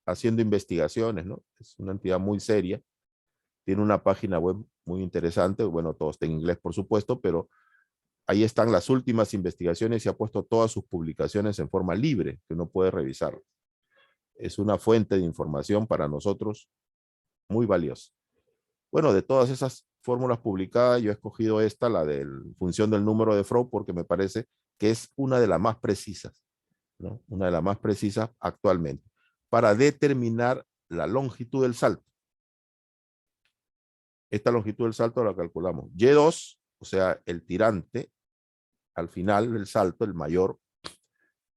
S1: haciendo investigaciones, ¿no? Es una entidad muy seria. Tiene una página web muy interesante. Bueno, todo está en inglés, por supuesto, pero ahí están las últimas investigaciones y ha puesto todas sus publicaciones en forma libre, que uno puede revisar. Es una fuente de información para nosotros muy valiosa. Bueno, de todas esas fórmulas publicadas, yo he escogido esta, la de función del número de Froh, porque me parece que es una de las más precisas, ¿no? Una de las más precisas actualmente, para determinar la longitud del salto. Esta longitud del salto la calculamos. Y2, o sea, el tirante, al final del salto, el mayor,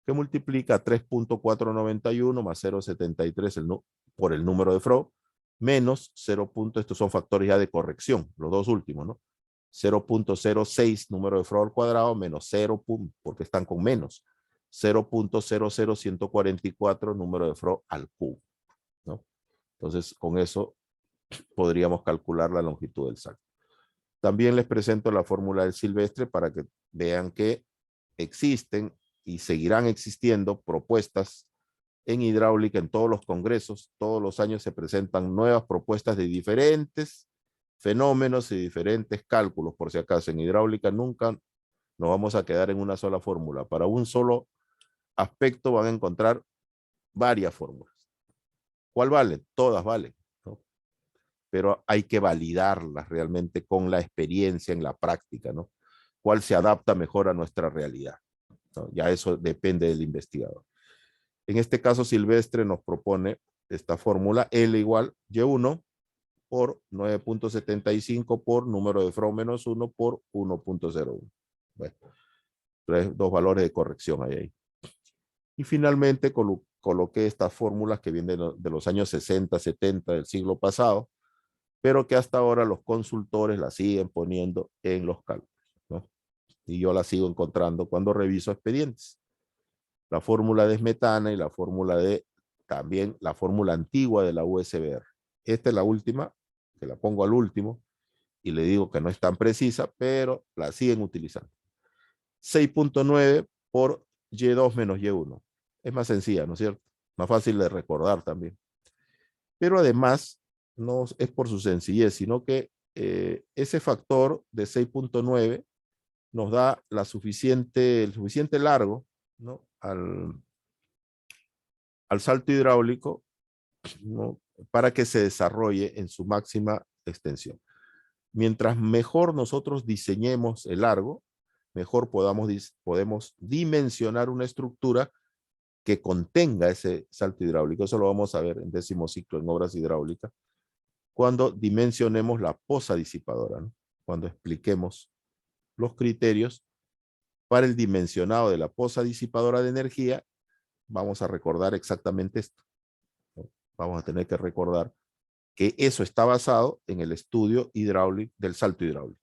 S1: que multiplica 3.491 más 0.73 por el número de Froh, menos 0. Estos son factores ya de corrección, los dos últimos, ¿no? 0.06 número de Froh al cuadrado menos 0, porque están con menos, 0.00144 número de Froh al cubo, ¿no? Entonces, con eso podríamos calcular la longitud del salto. También les presento la fórmula del silvestre para que vean que existen y seguirán existiendo propuestas en hidráulica en todos los congresos. Todos los años se presentan nuevas propuestas de diferentes fenómenos y diferentes cálculos. Por si acaso, en hidráulica nunca nos vamos a quedar en una sola fórmula. Para un solo aspecto van a encontrar varias fórmulas. ¿Cuál vale? Todas valen, ¿no? Pero hay que validarlas realmente con la experiencia en la práctica, ¿no? ¿Cuál se adapta mejor a nuestra realidad? ¿No? Ya eso depende del investigador. En este caso, Silvestre nos propone esta fórmula, L igual Y1 por 9.75 por número de Froh menos 1 por 1.01. Bueno, dos valores de corrección ahí. Y finalmente coloqué estas fórmulas que vienen de los años 60, 70 del siglo pasado, pero que hasta ahora los consultores las siguen poniendo en los cálculos, ¿no? Y yo la sigo encontrando cuando reviso expedientes. La fórmula de esmetana y la fórmula de, también la fórmula antigua de la USBR. Esta es la última, que la pongo al último, y le digo que no es tan precisa, pero la siguen utilizando. 6.9 por Y2 menos Y1. Es más sencilla, ¿no es cierto? Más fácil de recordar también. Pero además, no es por su sencillez, sino que ese factor de 6.9 nos da el suficiente largo, ¿no? al salto hidráulico, ¿no? Para que se desarrolle en su máxima extensión. Mientras mejor nosotros diseñemos el largo, mejor podemos dimensionar una estructura que contenga ese salto hidráulico. Eso lo vamos a ver en 10º ciclo en obras hidráulicas, cuando dimensionemos la poza disipadora, ¿no? Cuando expliquemos los criterios para el dimensionado de la poza disipadora de energía, vamos a recordar exactamente esto, ¿no? Vamos a tener que recordar que eso está basado en el estudio hidráulico del salto hidráulico.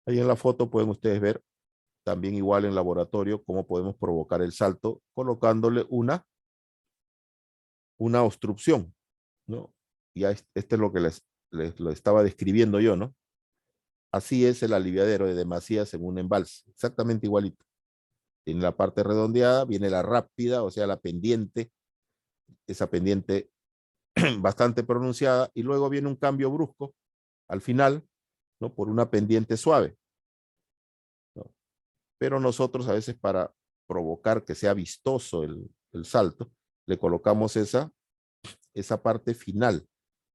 S1: Ahí en la foto pueden ustedes ver también igual en laboratorio cómo podemos provocar el salto colocándole una obstrucción, ¿no? Ya este es lo que les lo estaba describiendo yo, ¿no? Así es el aliviadero de demasías en un embalse, exactamente igualito. Tiene la parte redondeada, viene la rápida, o sea, la pendiente, esa pendiente bastante pronunciada, y luego viene un cambio brusco al final, ¿no? Por una pendiente suave, ¿no? Pero nosotros a veces para provocar que sea vistoso el salto, le colocamos esa parte final,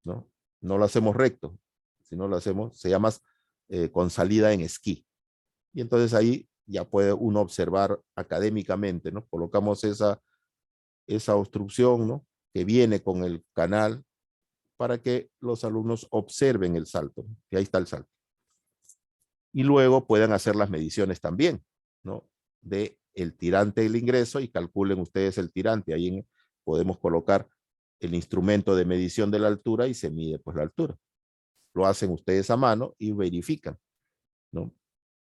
S1: ¿no? No lo hacemos recto, sino lo hacemos, se llama con salida en esquí. Y entonces ahí ya puede uno observar académicamente, ¿no? Colocamos esa obstrucción, ¿no? Que viene con el canal para que los alumnos observen el salto, ¿no? Y ahí está el salto. Y luego puedan hacer las mediciones también, ¿no? De el tirante del ingreso y calculen ustedes el tirante. Ahí podemos colocar el instrumento de medición de la altura y se mide pues la altura. Lo hacen ustedes a mano y verifican, ¿no?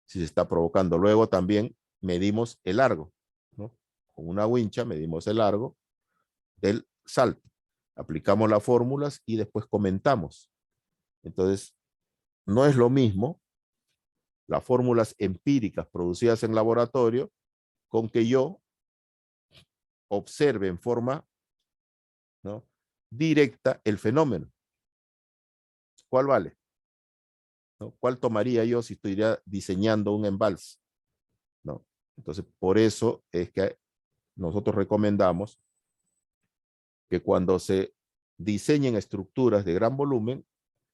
S1: Si se está provocando. Luego también medimos el largo, ¿no? Con una wincha medimos el largo del salto. Aplicamos las fórmulas y después comentamos. Entonces, no es lo mismo las fórmulas empíricas producidas en laboratorio con que yo observe en forma, ¿no?, directa el fenómeno. ¿Cuál vale? ¿No? ¿Cuál tomaría yo si estuviera diseñando un embalse? ¿No? Entonces, por eso es que nosotros recomendamos que cuando se diseñen estructuras de gran volumen,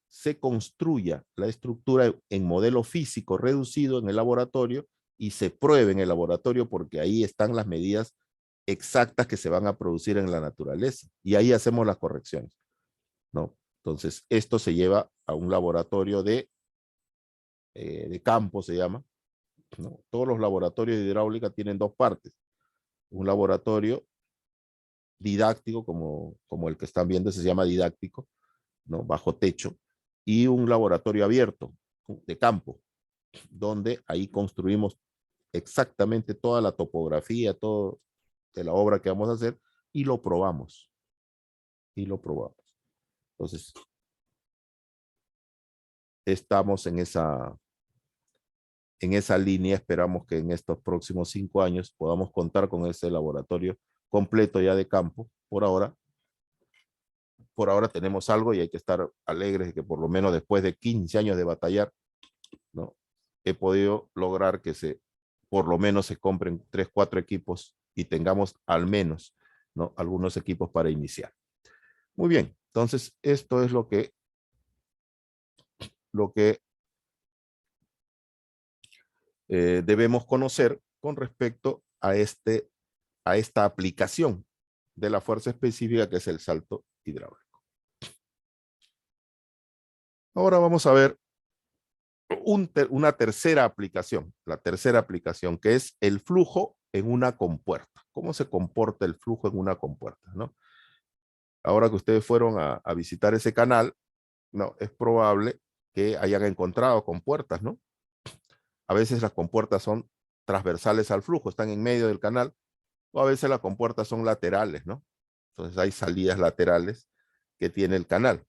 S1: se construya la estructura en modelo físico reducido en el laboratorio y se pruebe en el laboratorio, porque ahí están las medidas exactas que se van a producir en la naturaleza y ahí hacemos las correcciones, ¿no? Entonces, esto se lleva a un laboratorio de campo, se llama, ¿no? Todos los laboratorios de hidráulica tienen dos partes. Un laboratorio didáctico, como el que están viendo, se llama didáctico, ¿no? Bajo techo, y un laboratorio abierto de campo, donde ahí construimos exactamente toda la topografía, todo de la obra que vamos a hacer, y lo probamos. Y lo probamos. Entonces, estamos en esa línea. Esperamos que en estos próximos 5 años podamos contar con ese laboratorio completo ya de campo. Por ahora tenemos algo y hay que estar alegres de que por lo menos después de 15 años de batallar, ¿no?, he podido lograr que por lo menos se compren 3, 4 equipos y tengamos al menos, ¿no?, algunos equipos para iniciar. Muy bien, entonces esto es lo que debemos conocer con respecto a esta aplicación de la fuerza específica, que es el salto hidráulico. Ahora vamos a ver una tercera aplicación, la tercera aplicación, que es el flujo en una compuerta. ¿Cómo se comporta el flujo en una compuerta, no? Ahora que ustedes fueron a visitar ese canal, no, es probable que hayan encontrado compuertas, ¿no? A veces las compuertas son transversales al flujo, están en medio del canal, o a veces las compuertas son laterales, ¿no? Entonces hay salidas laterales que tiene el canal.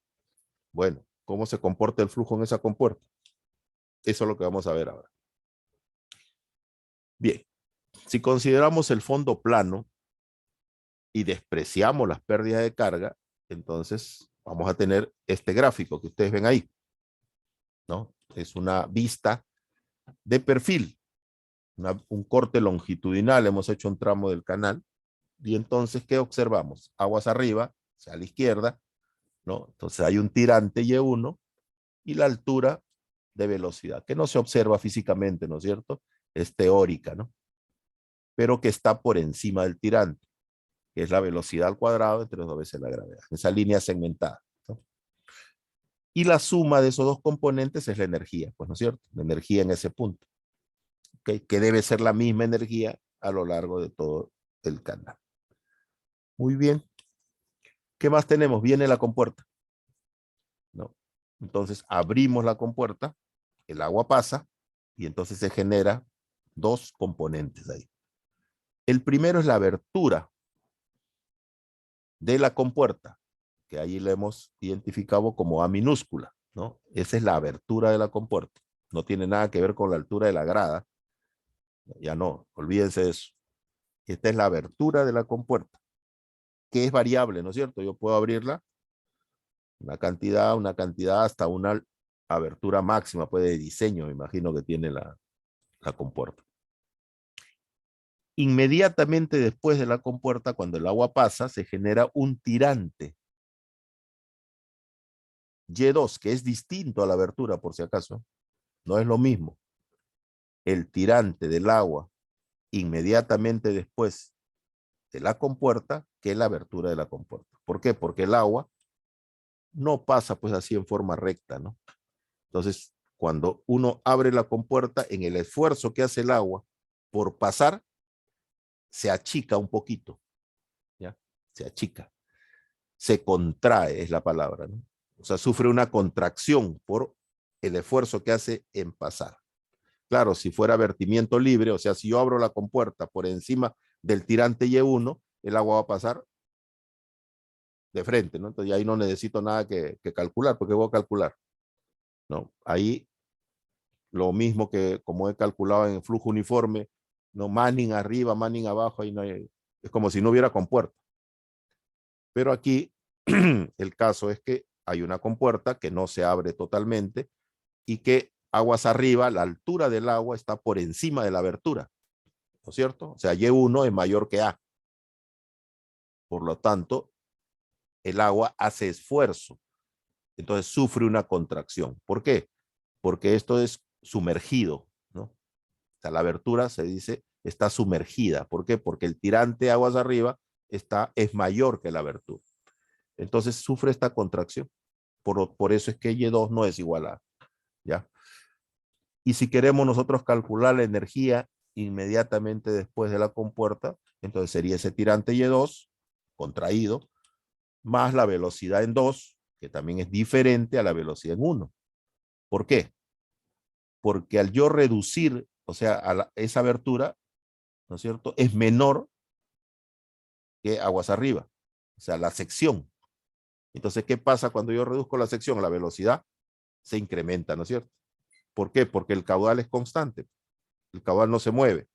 S1: Bueno, ¿cómo se comporta el flujo en esa compuerta? Eso es lo que vamos a ver ahora. Bien, si consideramos el fondo plano y despreciamos las pérdidas de carga, entonces vamos a tener este gráfico que ustedes ven ahí, ¿no? Es una vista de perfil, un corte longitudinal, hemos hecho un tramo del canal, y entonces, ¿qué observamos? Aguas arriba, o sea, a la izquierda, ¿no? Entonces hay un tirante Y1 y la altura de velocidad, que no se observa físicamente, ¿no es cierto? Es teórica, ¿no? Pero que está por encima del tirante, que es la velocidad al cuadrado entre 2 veces la gravedad, esa línea segmentada, ¿no? Y la suma de esos dos componentes es la energía, pues, ¿no es cierto? La energía en ese punto, ¿okay? Que debe ser la misma energía a lo largo de todo el canal. Muy bien. ¿Qué más tenemos? Viene la compuerta, ¿no? Entonces abrimos la compuerta, el agua pasa y entonces se genera dos componentes ahí. El primero es la abertura de la compuerta, que ahí le hemos identificado como A minúscula, ¿no? Esa es la abertura de la compuerta. No tiene nada que ver con la altura de la grada. Ya no, olvídense de eso. Esta es la abertura de la compuerta, que es variable, ¿no es cierto? Yo puedo abrirla una cantidad hasta una abertura máxima, pues de diseño, me imagino que tiene la compuerta. Inmediatamente después de la compuerta, cuando el agua pasa, se genera un tirante Y2, que es distinto a la abertura, por si acaso. No es lo mismo. El tirante del agua inmediatamente después de la compuerta que la abertura de la compuerta. ¿Por qué? Porque el agua no pasa pues así en forma recta, ¿no? Entonces, cuando uno abre la compuerta, en el esfuerzo que hace el agua por pasar, se achica un poquito, ¿ya? Se achica. Se contrae, es la palabra, ¿no? O sea, sufre una contracción por el esfuerzo que hace en pasar. Claro, si fuera vertimiento libre, o sea, si yo abro la compuerta por encima del tirante Y1, el agua va a pasar de frente, ¿no? Entonces ahí no necesito nada que calcular, porque voy a calcular, ¿no? Ahí lo mismo que como he calculado en flujo uniforme, ¿no? Manning arriba, Manning abajo, ahí no hay, es como si no hubiera compuerta. Pero aquí el caso es que hay una compuerta que no se abre totalmente y que aguas arriba, la altura del agua está por encima de la abertura, ¿no es cierto? O sea, Y1 es mayor que A. Por lo tanto, el agua hace esfuerzo. Entonces sufre una contracción. ¿Por qué? Porque esto es sumergido, ¿no? O sea, la abertura se dice está sumergida. ¿Por qué? Porque el tirante aguas arriba es mayor que la abertura. Entonces sufre esta contracción. Por eso es que Y2 no es igual a A, ¿ya? Y si queremos nosotros calcular la energía inmediatamente después de la compuerta, entonces sería ese tirante Y2 contraído, más la velocidad en 2, que también es diferente a la velocidad en 1. ¿Por qué? Porque al yo reducir, o sea, esa abertura, ¿no es cierto?, es menor que aguas arriba, o sea, la sección. Entonces, ¿qué pasa cuando yo reduzco la sección? La velocidad se incrementa, ¿no es cierto? ¿Por qué? Porque el caudal es constante, el caudal no se mueve.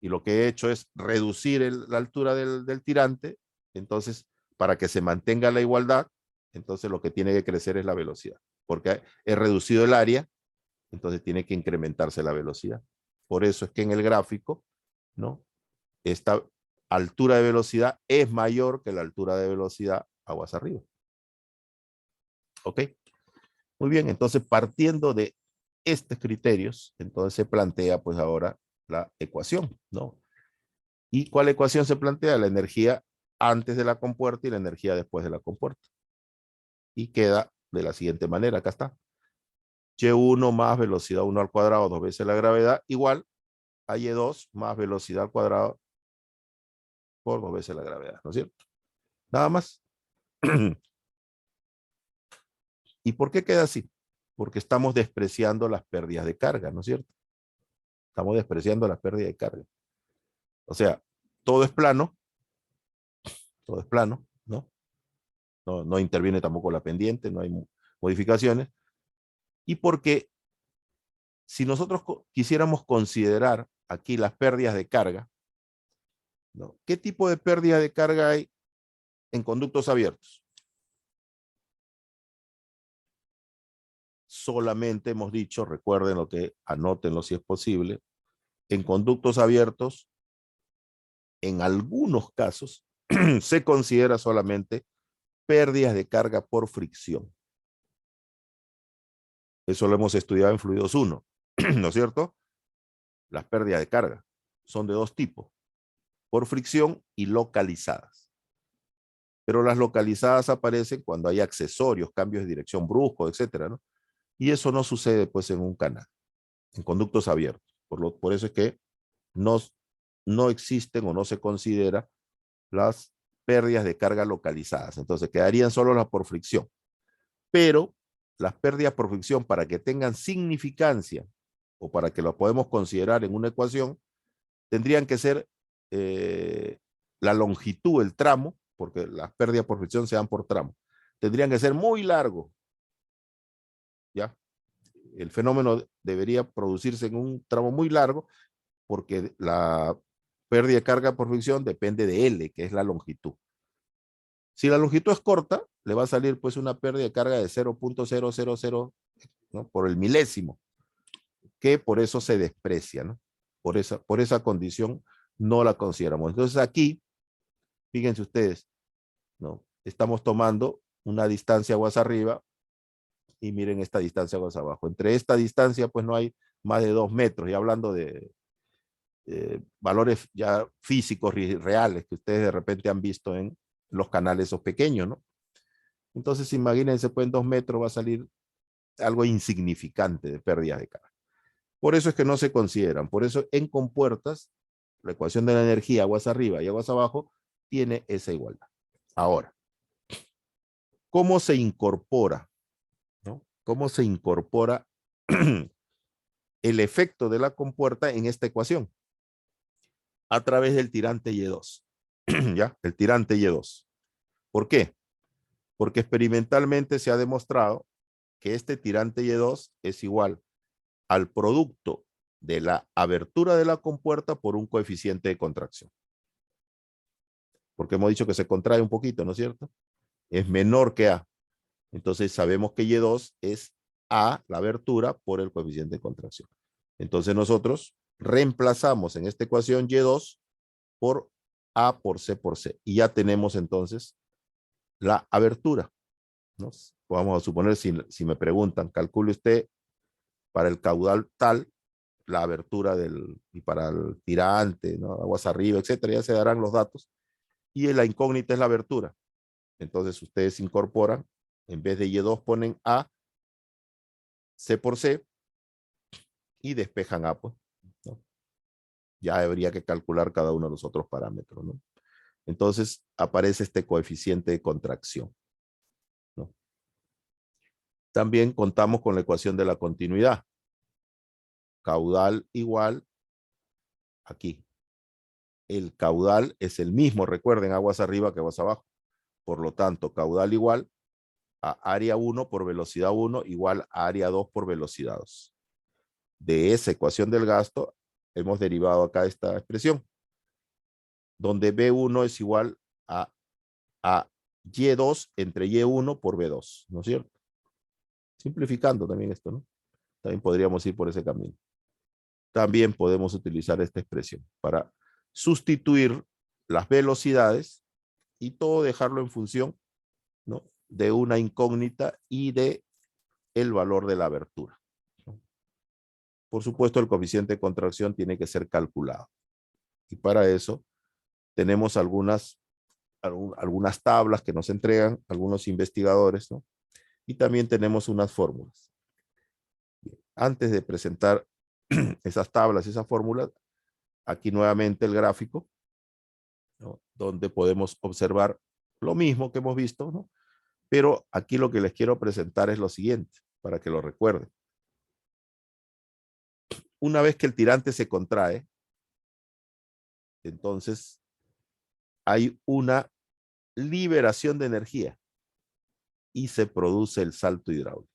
S1: Y lo que he hecho es reducir la altura del tirante, entonces, para que se mantenga la igualdad, entonces lo que tiene que crecer es la velocidad, porque he reducido el área, entonces tiene que incrementarse la velocidad. Por eso es que en el gráfico, ¿no? Esta altura de velocidad es mayor que la altura de velocidad aguas arriba. ¿Ok? Muy bien, entonces partiendo de estos criterios, entonces se plantea pues ahora la ecuación, ¿no? ¿Y cuál ecuación se plantea? La energía antes de la compuerta y la energía después de la compuerta. Y queda de la siguiente manera, acá está. Y1 más velocidad 1 al cuadrado, 2 veces la gravedad, igual a Y2 más velocidad al cuadrado por 2 veces la gravedad, ¿no es cierto? Nada más. ¿Y por qué queda así? Porque estamos despreciando las pérdidas de carga, ¿no es cierto? Estamos despreciando la pérdida de carga. O sea, todo es plano, ¿no? No interviene tampoco la pendiente, no hay modificaciones. Y porque si nosotros quisiéramos considerar aquí las pérdidas de carga, ¿no? ¿Qué tipo de pérdida de carga hay en conductos abiertos? Solamente hemos dicho, recuerden lo que, anótenlo si es posible, en conductos abiertos, en algunos casos, se considera solamente pérdidas de carga por fricción. Eso lo hemos estudiado en fluidos 1, ¿no es cierto? Las pérdidas de carga son de dos tipos, por fricción y localizadas. Pero las localizadas aparecen cuando hay accesorios, cambios de dirección bruscos, etcétera, ¿no? Y eso no sucede pues en un canal, en conductos abiertos. Por eso es que no existen o no se considera las pérdidas de carga localizadas. Entonces quedarían solo las por fricción. Pero las pérdidas por fricción, para que tengan significancia o para que lo podemos considerar en una ecuación, tendrían que ser la longitud, el tramo, porque las pérdidas por fricción se dan por tramo, tendrían que ser muy largos, ¿ya? El fenómeno debería producirse en un tramo muy largo, porque la pérdida de carga por fricción depende de L, que es la longitud. Si la longitud es corta, le va a salir pues una pérdida de carga de 0.000, ¿no? Por el milésimo, que por eso se desprecia, ¿no? Por esa condición no la consideramos. Entonces aquí, fíjense ustedes, ¿no? Estamos tomando una distancia aguas arriba y miren esta distancia aguas abajo. Entre esta distancia pues no hay más de 2 metros, y hablando de valores ya físicos y reales que ustedes de repente han visto en los canales esos pequeños, ¿no? Entonces imagínense, pues en 2 metros va a salir algo insignificante de pérdida de carga. Por eso es que no se consideran. Por eso en compuertas, la ecuación de la energía, aguas arriba y aguas abajo, tiene esa igualdad. Ahora, ¿cómo se incorpora? ¿No? ¿Cómo se incorpora el efecto de la compuerta en esta ecuación? A través del tirante Y2. ¿Ya? El tirante Y2. ¿Por qué? Porque experimentalmente se ha demostrado que este tirante Y2 es igual al producto de la abertura de la compuerta por un coeficiente de contracción. Porque hemos dicho que se contrae un poquito, ¿no es cierto? Es menor que A. Entonces sabemos que Y2 es A, la abertura, por el coeficiente de contracción. Entonces nosotros reemplazamos en esta ecuación Y2 por A por C por C. Y ya tenemos entonces la abertura, ¿no? Vamos a suponer, si me preguntan, calcule usted para el caudal tal, la abertura y para el tirante, ¿no? Aguas arriba, etcétera, ya se darán los datos. Y la incógnita es la abertura. Entonces ustedes incorporan, en vez de Y2 ponen A, C por C, y despejan A, pues, ¿no? Ya habría que calcular cada uno de los otros parámetros, ¿no? Entonces aparece este coeficiente de contracción, ¿no? También contamos con la ecuación de la continuidad. Caudal igual, aquí. El caudal es el mismo, recuerden, aguas arriba que aguas abajo. Por lo tanto, caudal igual a área 1 por velocidad 1 igual a área 2 por velocidad 2. De esa ecuación del gasto, hemos derivado acá esta expresión, donde B1 es igual a Y2 entre Y1 por B2, ¿no es cierto? Simplificando también esto, ¿no? También podríamos ir por ese camino. También podemos utilizar esta expresión para sustituir las velocidades y todo dejarlo en función, ¿no? De una incógnita y de el valor de la abertura, ¿no? Por supuesto, el coeficiente de contracción tiene que ser calculado. Y para eso tenemos algunas tablas que nos entregan algunos investigadores, ¿no? Y también tenemos unas fórmulas. Antes de presentar esas tablas, esas fórmulas, aquí nuevamente el gráfico, ¿no? Donde podemos observar lo mismo que hemos visto, ¿no? Pero aquí lo que les quiero presentar es lo siguiente, para que lo recuerden. una vez que el tirante se contrae, entonces hay una liberación de energía y se produce el salto hidráulico.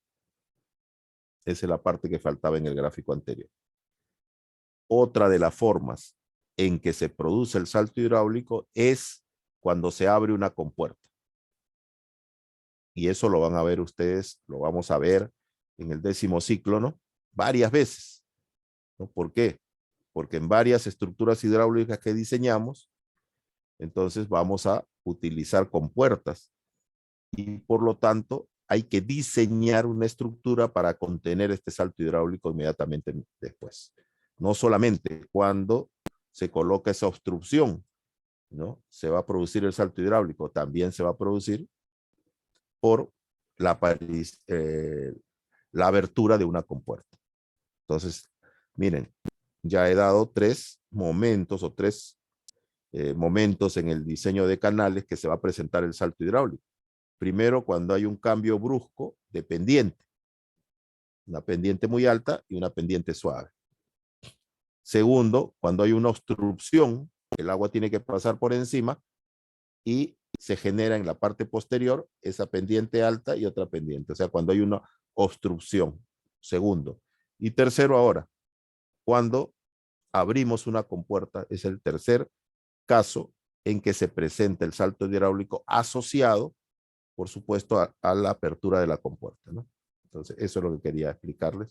S1: Esa es la parte que faltaba en el gráfico anterior. Otra de las formas en que se produce el salto hidráulico es cuando se abre una compuerta. Y eso lo van a ver ustedes, lo vamos a ver en el 10º ciclo, ¿no? Varias veces, ¿no? ¿Por qué? Porque en varias estructuras hidráulicas que diseñamos, entonces vamos a utilizar compuertas y por lo tanto hay que diseñar una estructura para contener este salto hidráulico inmediatamente después. No solamente cuando se coloca esa obstrucción, ¿no? Se va a producir el salto hidráulico, también se va a producir por la abertura de una compuerta. Entonces, miren, ya he dado 3 momentos o 3 momentos en el diseño de canales que se va a presentar el salto hidráulico. Primero, cuando hay un cambio brusco de pendiente, una pendiente muy alta y una pendiente suave. Segundo, cuando hay una obstrucción, el agua tiene que pasar por encima y se genera en la parte posterior esa pendiente alta y otra pendiente. O sea, cuando hay una obstrucción. Segundo. Y tercero ahora, cuando abrimos una compuerta, es el tercer caso en que se presenta el salto hidráulico asociado, por supuesto, a la apertura de la compuerta, ¿no? Entonces, eso es lo que quería explicarles,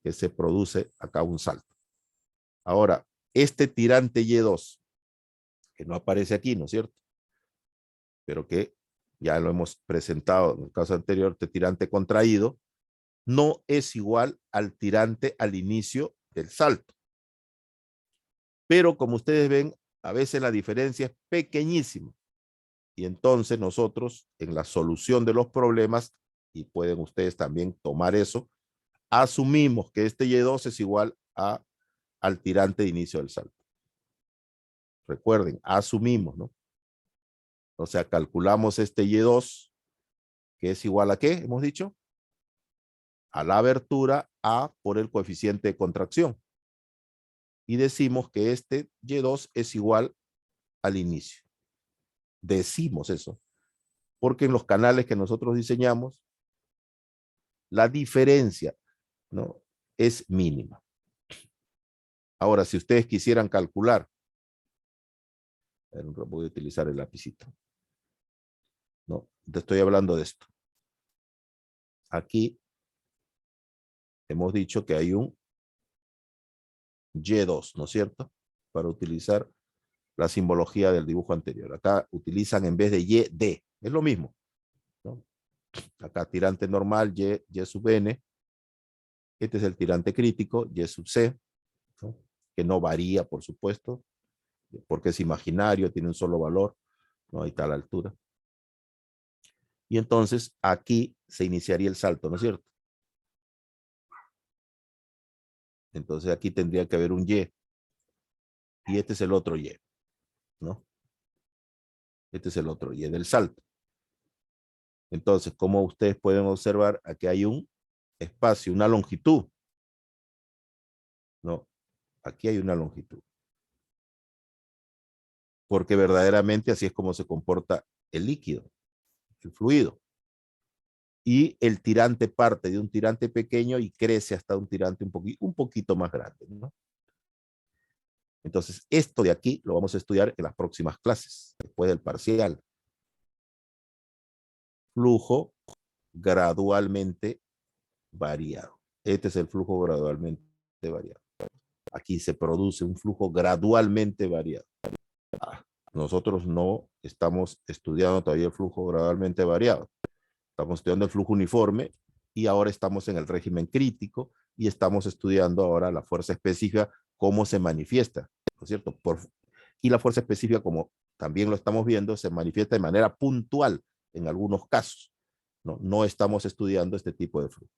S1: que se produce acá un salto. Ahora, este tirante Y2, que no aparece aquí, ¿no es cierto? Pero que ya lo hemos presentado en el caso anterior, este tirante contraído, no es igual al tirante al inicio del salto. Pero como ustedes ven, a veces la diferencia es pequeñísima. Y entonces nosotros en la solución de los problemas, y pueden ustedes también tomar eso, asumimos que este Y2 es igual al tirante de inicio del salto. Recuerden, asumimos, ¿no? O sea, calculamos este Y2, que es igual a ¿qué? Hemos dicho. A la abertura A por el coeficiente de contracción. Y decimos que este Y2 es igual al inicio. Decimos eso. Porque en los canales que nosotros diseñamos, la diferencia, ¿no?, es mínima. Ahora, si ustedes quisieran calcular, voy a utilizar el lapicito. No, te estoy hablando de esto. Aquí hemos dicho que hay un Y2, ¿no es cierto? Para utilizar la simbología del dibujo anterior. Acá utilizan en vez de Y, D. Es lo mismo, ¿no? Acá tirante normal, Y sub N. Este es el tirante crítico, Y sub C, ¿no?, que no varía, por supuesto, porque es imaginario, tiene un solo valor, no hay tal altura. Y entonces aquí se iniciaría el salto, ¿no es cierto? Entonces aquí tendría que haber un Y. Y este es el otro Y, ¿no? Este es el otro Y del salto. Entonces, como ustedes pueden observar, aquí hay un espacio, una longitud. No, aquí hay una longitud. Porque verdaderamente así es como se comporta el líquido, el fluido. Y el tirante parte de un tirante pequeño y crece hasta un tirante un poquito más grande, ¿no? Entonces, esto de aquí lo vamos a estudiar en las próximas clases, después del parcial. Flujo gradualmente variado. Este es el flujo gradualmente variado. Aquí se produce un flujo gradualmente variado. Nosotros no estamos estudiando todavía el flujo gradualmente variado. Estamos estudiando el flujo uniforme y ahora estamos en el régimen crítico y estamos estudiando ahora la fuerza específica, cómo se manifiesta, ¿no es cierto? Y la fuerza específica, como también lo estamos viendo, se manifiesta de manera puntual en algunos casos. No estamos estudiando este tipo de flujo.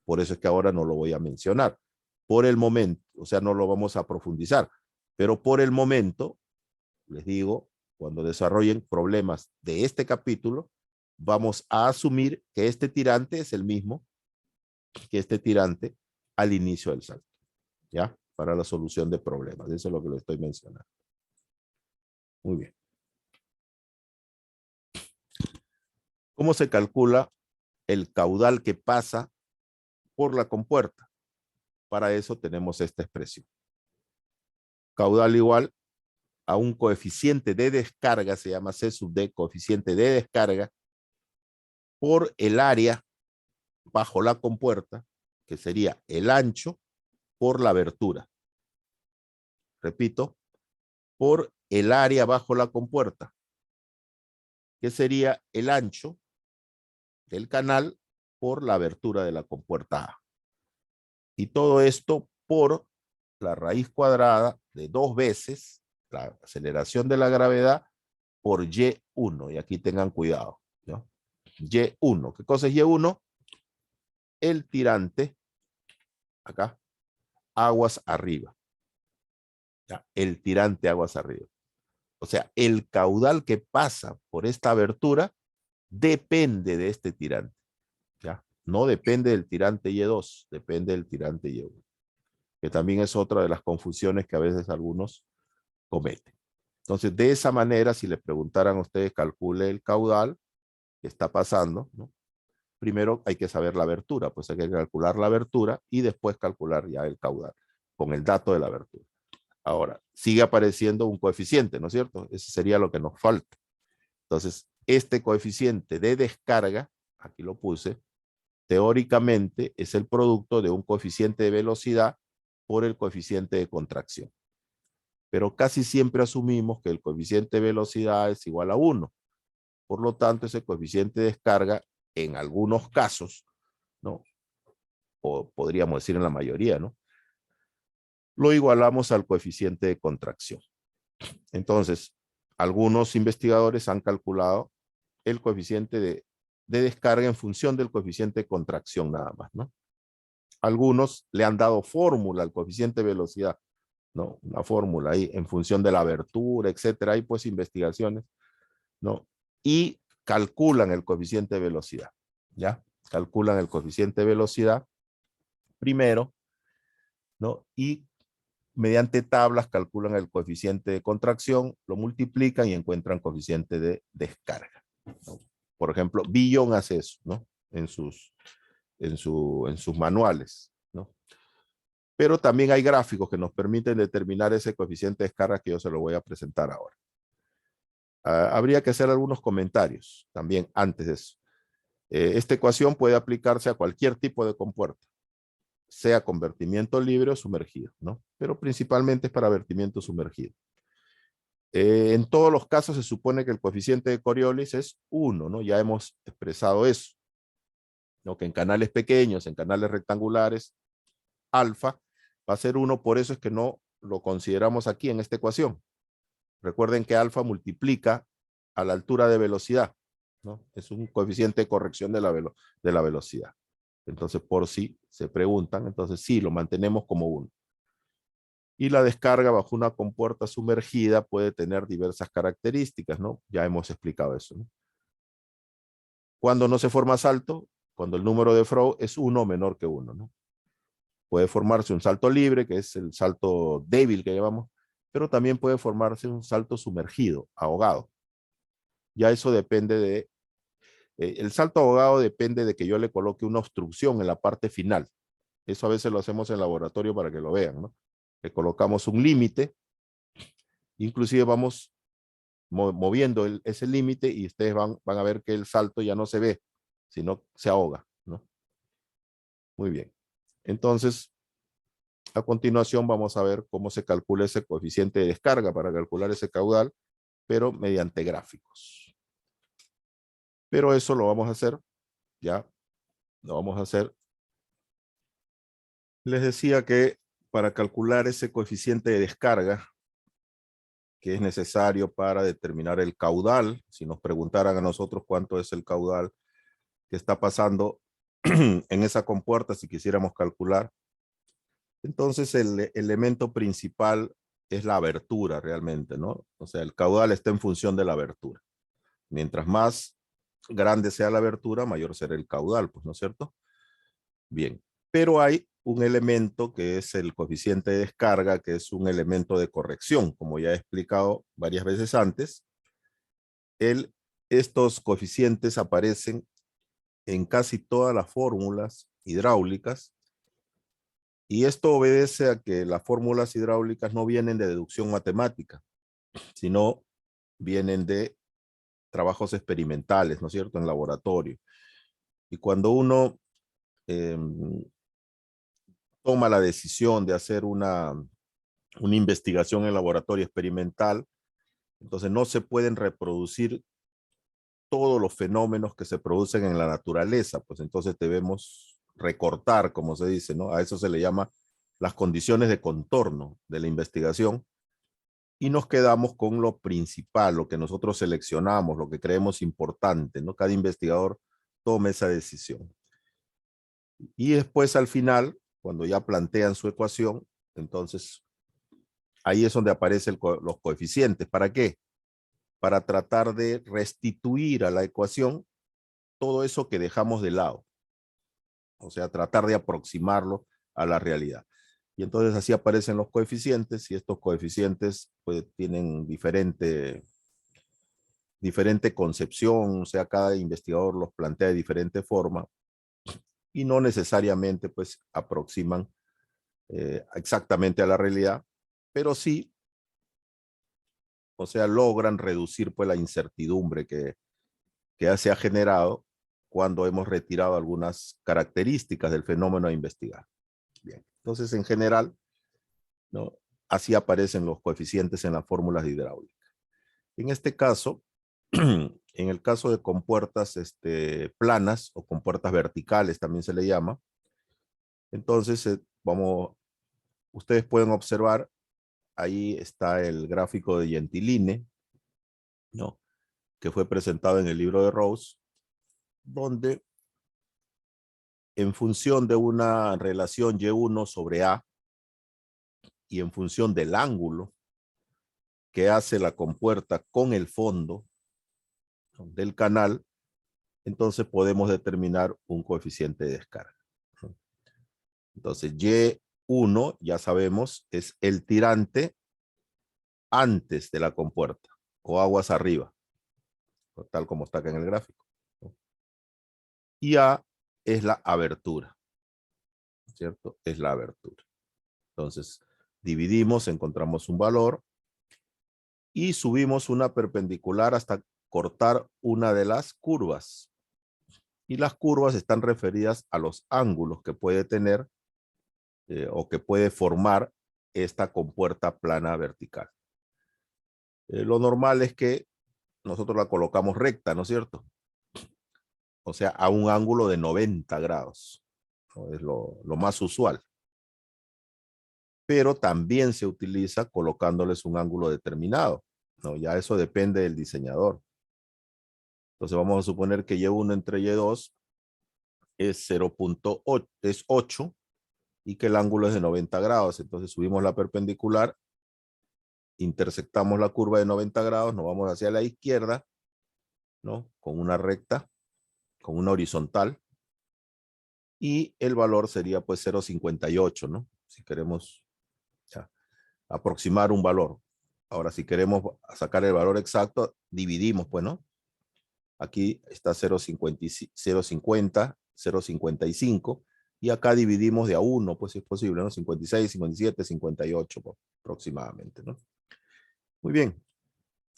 S1: Por eso es que ahora no lo voy a mencionar. Por el momento, o sea, no lo vamos a profundizar, pero por el momento, les digo, cuando desarrollen problemas de este capítulo, vamos a asumir que este tirante es el mismo que este tirante al inicio del salto, ¿ya? para la solución de problemas. Eso es lo que le estoy mencionando. Muy bien. ¿Cómo se calcula el caudal que pasa por la compuerta? Para eso tenemos esta expresión. Caudal igual a un coeficiente de descarga, se llama C sub D, coeficiente de descarga, por el área bajo la compuerta, que sería el ancho por la abertura. Repito, por el área bajo la compuerta, que sería el ancho del canal por la abertura de la compuerta A. Y todo esto por la raíz cuadrada de 2 veces la aceleración de la gravedad por Y1. Y aquí tengan cuidado, ¿no? Y1. ¿Qué cosa es Y1? El tirante, acá, aguas arriba. ¿Ya? El tirante aguas arriba. O sea, el caudal que pasa por esta abertura depende de este tirante. ¿Ya? No depende del tirante Y2, depende del tirante Y1. Que también es otra de las confusiones que a veces algunos cometen. Entonces, de esa manera, si les preguntaran a ustedes, calcule el caudal que está pasando, ¿no? Primero hay que saber la abertura, pues hay que calcular la abertura y después calcular ya el caudal con el dato de la abertura. Ahora, sigue apareciendo un coeficiente, ¿no es cierto? Ese sería lo que nos falta. Entonces, este coeficiente de descarga, aquí lo puse, teóricamente es el producto de un coeficiente de velocidad por el coeficiente de contracción. Pero casi siempre asumimos que el coeficiente de velocidad es igual a 1. Por lo tanto, ese coeficiente de descarga, en algunos casos, ¿no? O podríamos decir en la mayoría, ¿no? Lo igualamos al coeficiente de contracción. Entonces, algunos investigadores han calculado el coeficiente de descarga en función del coeficiente de contracción nada más, ¿no? Algunos le han dado fórmula al coeficiente de velocidad, ¿no? Una fórmula ahí en función de la abertura, etcétera. Hay pues investigaciones, ¿no? Y calculan el coeficiente de velocidad, ¿ya? Calculan el coeficiente de velocidad primero, ¿no? Y mediante tablas calculan el coeficiente de contracción, lo multiplican y encuentran coeficiente de descarga, ¿no? Por ejemplo, Billon hace eso, ¿no? En sus manuales, ¿no? Pero también hay gráficos que nos permiten determinar ese coeficiente de descarga que yo se lo voy a presentar ahora. Habría que hacer algunos comentarios también antes de eso. Esta ecuación puede aplicarse a cualquier tipo de compuerta, sea con vertimiento libre o sumergido, ¿no? Pero principalmente es para vertimiento sumergido. En todos los casos se supone que el coeficiente de Coriolis es 1, ¿no? Ya hemos expresado eso, ¿no? Que en canales pequeños, en canales rectangulares, alfa va a ser 1, por eso es que no lo consideramos aquí en esta ecuación. Recuerden que alfa multiplica a la altura de velocidad, ¿no? Es un coeficiente de corrección de la velocidad. Entonces, por si se preguntan, entonces sí, lo mantenemos como 1. Y la descarga bajo una compuerta sumergida puede tener diversas características, ¿no? Ya hemos explicado eso, ¿no? Cuando no se forma salto, cuando el número de Froh es 1 o menor que 1, ¿no? Puede formarse un salto libre, que es el salto débil que llamamos, pero también puede formarse un salto sumergido, ahogado. Ya eso depende de... el salto ahogado depende de que yo le coloque una obstrucción en la parte final. Eso a veces lo hacemos en laboratorio para que lo vean, ¿no? Le colocamos un límite, inclusive vamos moviendo ese límite y ustedes van a ver que el salto ya no se ve, sino se ahoga, ¿no? Muy bien. Entonces, a continuación vamos a ver cómo se calcula ese coeficiente de descarga para calcular ese caudal, pero mediante gráficos. Pero eso lo vamos a hacer, ya, lo vamos a hacer. Les decía que para calcular ese coeficiente de descarga, que es necesario para determinar el caudal, si nos preguntaran a nosotros cuánto es el caudal que está pasando en esa compuerta, si quisiéramos calcular, entonces el elemento principal es la abertura realmente, ¿no? O sea, el caudal está en función de la abertura. Mientras más grande sea la abertura, mayor será el caudal, pues, ¿no es cierto? Bien, pero hay un elemento que es el coeficiente de descarga, que es un elemento de corrección, como ya he explicado varias veces antes. Estos coeficientes aparecen en casi todas las fórmulas hidráulicas, y esto obedece a que las fórmulas hidráulicas no vienen de deducción matemática, sino vienen de trabajos experimentales, ¿no es cierto?, en laboratorio. Y cuando uno toma la decisión de hacer una investigación en laboratorio experimental, entonces no se pueden reproducir todos los fenómenos que se producen en la naturaleza, pues entonces debemos recortar, como se dice, ¿no? A eso se le llama las condiciones de contorno de la investigación, y nos quedamos con lo principal, lo que nosotros seleccionamos, lo que creemos importante, ¿no? Cada investigador toma esa decisión. Y después al final, cuando ya plantean su ecuación, entonces ahí es donde aparecen los coeficientes. ¿Para qué? Para tratar de restituir a la ecuación todo eso que dejamos de lado. O sea, tratar de aproximarlo a la realidad. Y entonces así aparecen los coeficientes, y estos coeficientes pues tienen diferente concepción, o sea, cada investigador los plantea de diferente forma, y no necesariamente pues aproximan exactamente a la realidad, pero sí, o sea, logran reducir pues la incertidumbre que se ha generado cuando hemos retirado algunas características del fenómeno a investigar. Bien, entonces en general, ¿no?, así aparecen los coeficientes en las fórmulas de hidráulica. En este caso, en el caso de compuertas planas o compuertas verticales también se le llama, entonces ustedes pueden observar, ahí está el gráfico de Gentiline, ¿no?, que fue presentado en el libro de Rose, donde en función de una relación Y1 sobre A y en función del ángulo que hace la compuerta con el fondo del canal, entonces podemos determinar un coeficiente de descarga. Entonces Y1, ya sabemos, es el tirante antes de la compuerta o aguas arriba, tal como está acá en el gráfico. Y A es la abertura, ¿cierto? Es la abertura. Entonces, dividimos, encontramos un valor y subimos una perpendicular hasta cortar una de las curvas. Y las curvas están referidas a los ángulos que puede tener o que puede formar esta compuerta plana vertical. Lo normal es que nosotros la colocamos recta, ¿no es cierto? O sea, a un ángulo de 90 grados, ¿no? Es lo más usual. Pero también se utiliza colocándoles un ángulo determinado, ¿no? Ya eso depende del diseñador. Entonces vamos a suponer que Y1 entre Y2 es 0.8, es 8, y que el ángulo es de 90 grados. Entonces subimos la perpendicular, intersectamos la curva de 90 grados, nos vamos hacia la izquierda, ¿no?, con una recta, con una horizontal, y el valor sería pues 0.58, ¿no? Si queremos ya aproximar un valor. Ahora, si queremos sacar el valor exacto, dividimos, pues, ¿no? Aquí está 0.50, 0.55, y acá dividimos de a 1, pues si es posible, ¿no? 56, 57, 58 pues, aproximadamente, ¿no? Muy bien.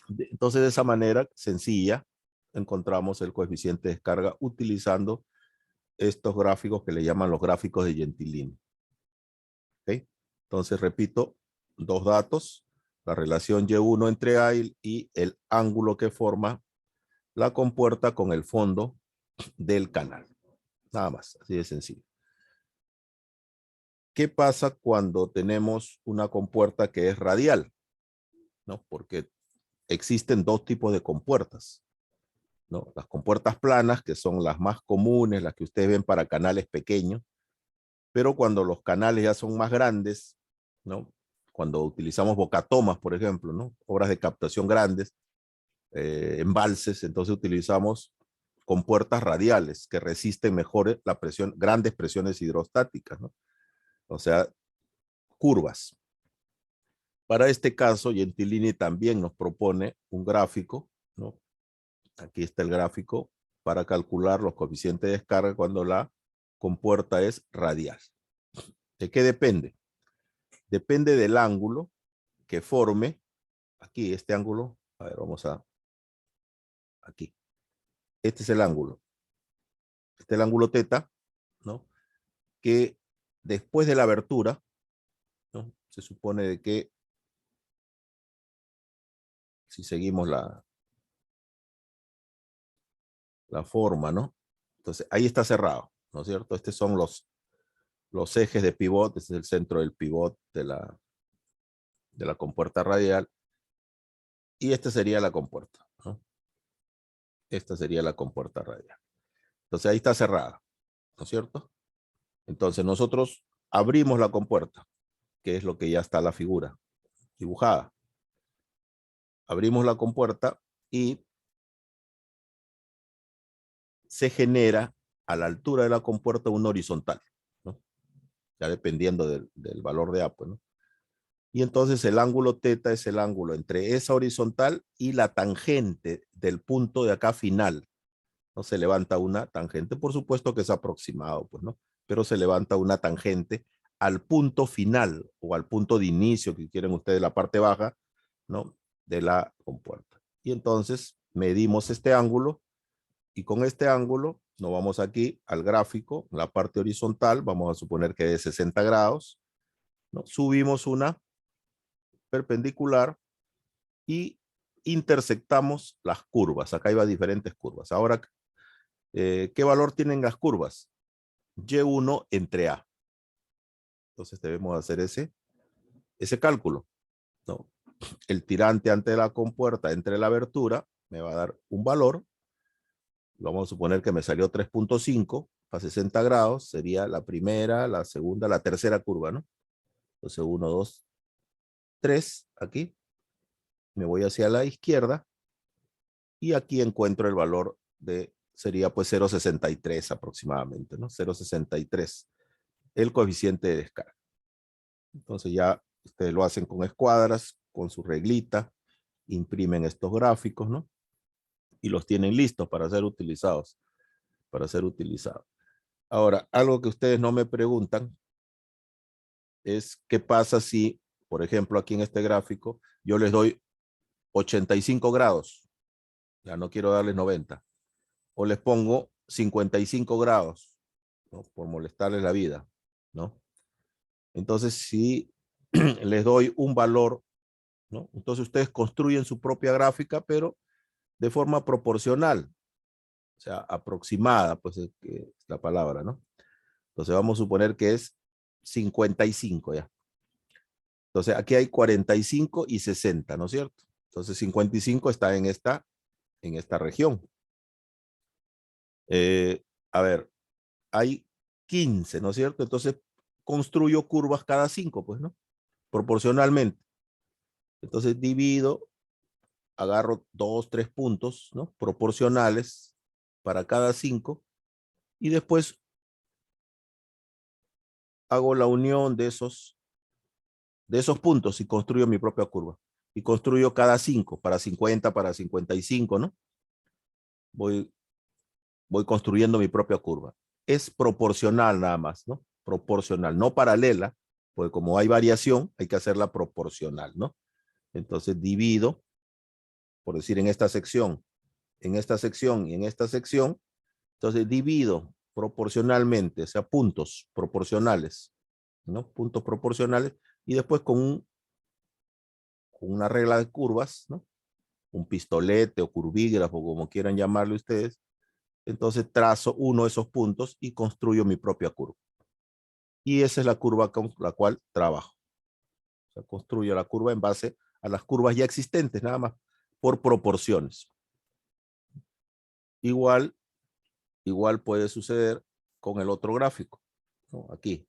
S1: Entonces, de esa manera sencilla, encontramos el coeficiente de descarga utilizando estos gráficos que le llaman los gráficos de Gentilini. ¿Okay? Entonces, repito, dos datos, la relación Y1 entre A y el ángulo que forma la compuerta con el fondo del canal. Nada más, así de sencillo. ¿Qué pasa cuando tenemos una compuerta que es radial? ¿No? Porque existen dos tipos de compuertas, ¿no? Las compuertas planas, que son las más comunes, las que ustedes ven para canales pequeños, pero cuando los canales ya son más grandes, ¿no?, cuando utilizamos bocatomas, por ejemplo, ¿no?, obras de captación grandes, embalses, entonces utilizamos compuertas radiales que resisten mejor la presión, grandes presiones hidrostáticas, ¿no? O sea, curvas. Para este caso, Gentilini también nos propone un gráfico, ¿no? Aquí está el gráfico para calcular los coeficientes de descarga cuando la compuerta es radial. ¿De qué depende? Depende del ángulo que forme, aquí este ángulo, a ver, vamos a, aquí, este es el ángulo, este es el ángulo teta, ¿no? Que después de la abertura, ¿no? Se supone de que, si seguimos la forma, ¿no? Entonces, ahí está cerrado, ¿no es cierto? Estos son los ejes de pivot, este es el centro del pivot de la compuerta radial, y esta sería la compuerta, ¿no? Esta sería la compuerta radial. Entonces, ahí está cerrada, ¿no es cierto? Entonces, nosotros abrimos la compuerta, que es lo que ya está la figura dibujada. Abrimos la compuerta y se genera a la altura de la compuerta un horizontal, ¿no? Ya dependiendo del valor de A, pues, ¿no? Y entonces el ángulo teta es el ángulo entre esa horizontal y la tangente del punto de acá final, ¿no? Se levanta una tangente, por supuesto que es aproximado, pues, ¿no? Pero se levanta una tangente al punto final o al punto de inicio, que quieren ustedes, la parte baja, ¿no? De la compuerta. Y entonces medimos este ángulo y con este ángulo nos vamos aquí al gráfico, la parte horizontal, vamos a suponer que es de 60 grados, ¿no? Subimos una perpendicular y intersectamos las curvas. Acá iba diferentes curvas. Ahora, ¿qué valor tienen las curvas? Y1 entre A. Entonces debemos hacer ese cálculo, ¿no? El tirante ante la compuerta entre la abertura me va a dar un valor. Vamos a suponer que me salió 3.5 a 60 grados. Sería la primera, la segunda, la tercera curva, ¿no? Entonces 1, 2, 3 aquí. Me voy hacia la izquierda y aquí encuentro el valor de, sería pues 0.63 aproximadamente, ¿no? 0.63, el coeficiente de descarga. Entonces ya ustedes lo hacen con escuadras, con su reglita, imprimen estos gráficos, ¿no? Y los tienen listos para ser utilizados, Ahora, algo que ustedes no me preguntan es qué pasa si, por ejemplo, aquí en este gráfico, yo les doy 85 grados, ya no quiero darles 90, o les pongo 55 grados, ¿no? Por molestarles la vida, ¿no? Entonces, si les doy un valor, ¿no? Entonces ustedes construyen su propia gráfica, pero de forma proporcional, o sea, aproximada, pues es la palabra, ¿no? Entonces vamos a suponer que es 55 ya. Entonces aquí hay 45 y 60, ¿no es cierto? Entonces 55 está en esta región. A ver, hay 15, ¿no es cierto? Entonces construyo curvas cada 5, pues, ¿no? Proporcionalmente. Entonces divido, agarro 2, 3 puntos, ¿no? Proporcionales para cada 5 y después hago la unión de esos puntos y construyo mi propia curva. Y construyo cada 5, para 50, para 55, ¿no? Voy construyendo mi propia curva. Es proporcional nada más, ¿no? Proporcional, no paralela, porque como hay variación, hay que hacerla proporcional, ¿no? Entonces divido, por decir en esta sección y en esta sección, entonces divido proporcionalmente, o sea, puntos proporcionales, ¿no? Puntos proporcionales, y después con una regla de curvas, ¿no? Un pistolete o curvígrafo, como quieran llamarlo ustedes, entonces trazo uno de esos puntos y construyo mi propia curva. Y esa es la curva con la cual trabajo. O sea, construyo la curva en base a las curvas ya existentes, nada más, por proporciones. Igual puede suceder con el otro gráfico, ¿no? Aquí,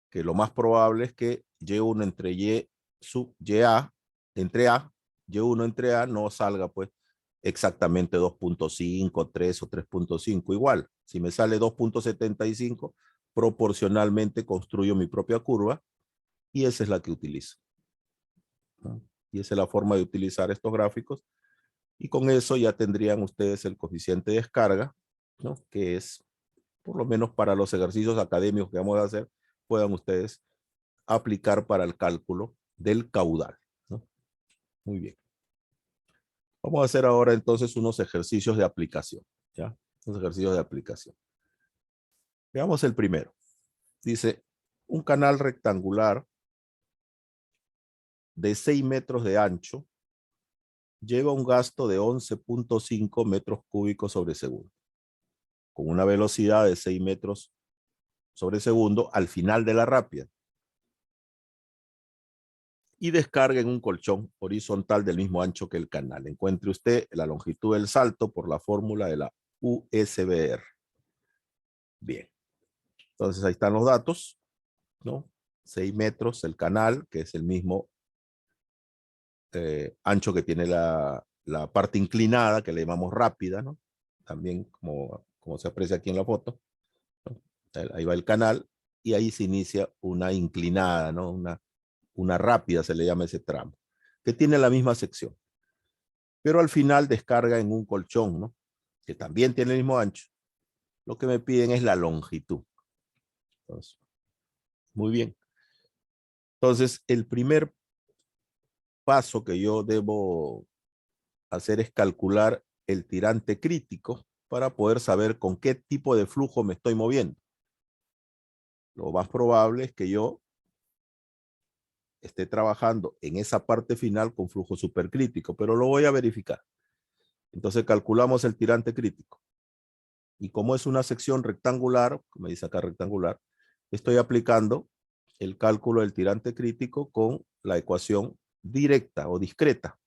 S1: que lo más probable es que Y1 entre Y sub YA, entre A, Y1 entre A no salga pues exactamente 2.5, 3 o 3.5. Igual, si me sale 2.75, proporcionalmente construyo mi propia curva y esa es la que utilizo, ¿no? Y esa es la forma de utilizar estos gráficos. Y con eso ya tendrían ustedes el coeficiente de descarga, ¿no? Que es, por lo menos para los ejercicios académicos que vamos a hacer, puedan ustedes aplicar para el cálculo del caudal, ¿no? Muy bien. Vamos a hacer ahora entonces unos ejercicios de aplicación, ¿ya? Unos ejercicios de aplicación. Veamos el primero. Dice, un canal rectangular de 6 metros de ancho lleva un gasto de 11.5 metros cúbicos sobre segundo, con una velocidad de 6 metros sobre segundo al final de la rápida. Y descarga en un colchón horizontal del mismo ancho que el canal. Encuentre usted la longitud del salto por la fórmula de la USBR. Bien. Entonces ahí están los datos, ¿no? 6 metros el canal, que es el mismo ancho que tiene la parte inclinada, que le llamamos rápida, ¿no? También como se aprecia aquí en la foto, ¿no? Ahí va el canal y ahí se inicia una inclinada, ¿no? Una rápida se le llama ese tramo, que tiene la misma sección. Pero al final descarga en un colchón, ¿no? Que también tiene el mismo ancho. Lo que me piden es la longitud. Entonces, muy bien. Entonces, el primer paso que yo debo hacer es calcular el tirante crítico para poder saber con qué tipo de flujo me estoy moviendo. Lo más probable es que yo esté trabajando en esa parte final con flujo supercrítico, pero lo voy a verificar. Entonces calculamos el tirante crítico. Y como es una sección rectangular, como dice acá rectangular, estoy aplicando el cálculo del tirante crítico con la ecuación directa o discreta.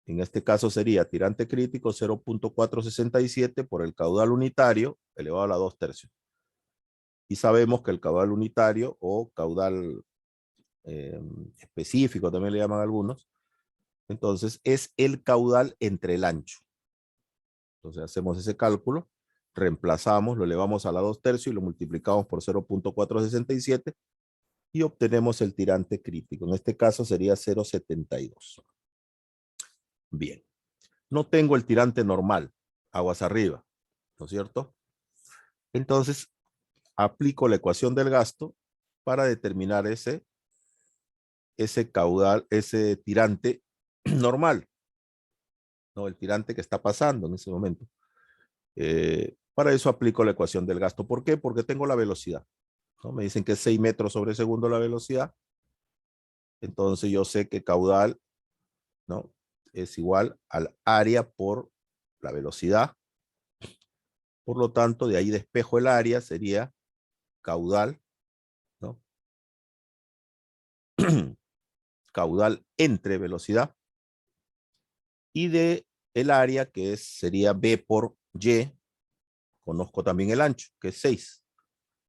S1: En este caso sería tirante crítico 0.467 por el caudal unitario elevado a la 2/3. Y sabemos que el caudal unitario o caudal específico, también le llaman algunos, entonces es el caudal entre el ancho. Entonces hacemos ese cálculo, reemplazamos, lo elevamos a la 2/3 y lo multiplicamos por 0.467 y obtenemos el tirante crítico. En este caso sería 0.72. Bien. No tengo el tirante normal, aguas arriba, ¿no es cierto? Entonces, aplico la ecuación del gasto para determinar ese caudal, ese tirante normal, ¿no? El tirante que está pasando en ese momento. Para eso aplico la ecuación del gasto. ¿Por qué? Porque tengo la velocidad, ¿no? Me dicen que es 6 metros sobre segundo la velocidad. Entonces yo sé que caudal, ¿no? Es igual al área por la velocidad. Por lo tanto, de ahí despejo el área, sería caudal, ¿no? Caudal entre velocidad. Y de el área, que sería B por Y, conozco también el ancho, que es 6.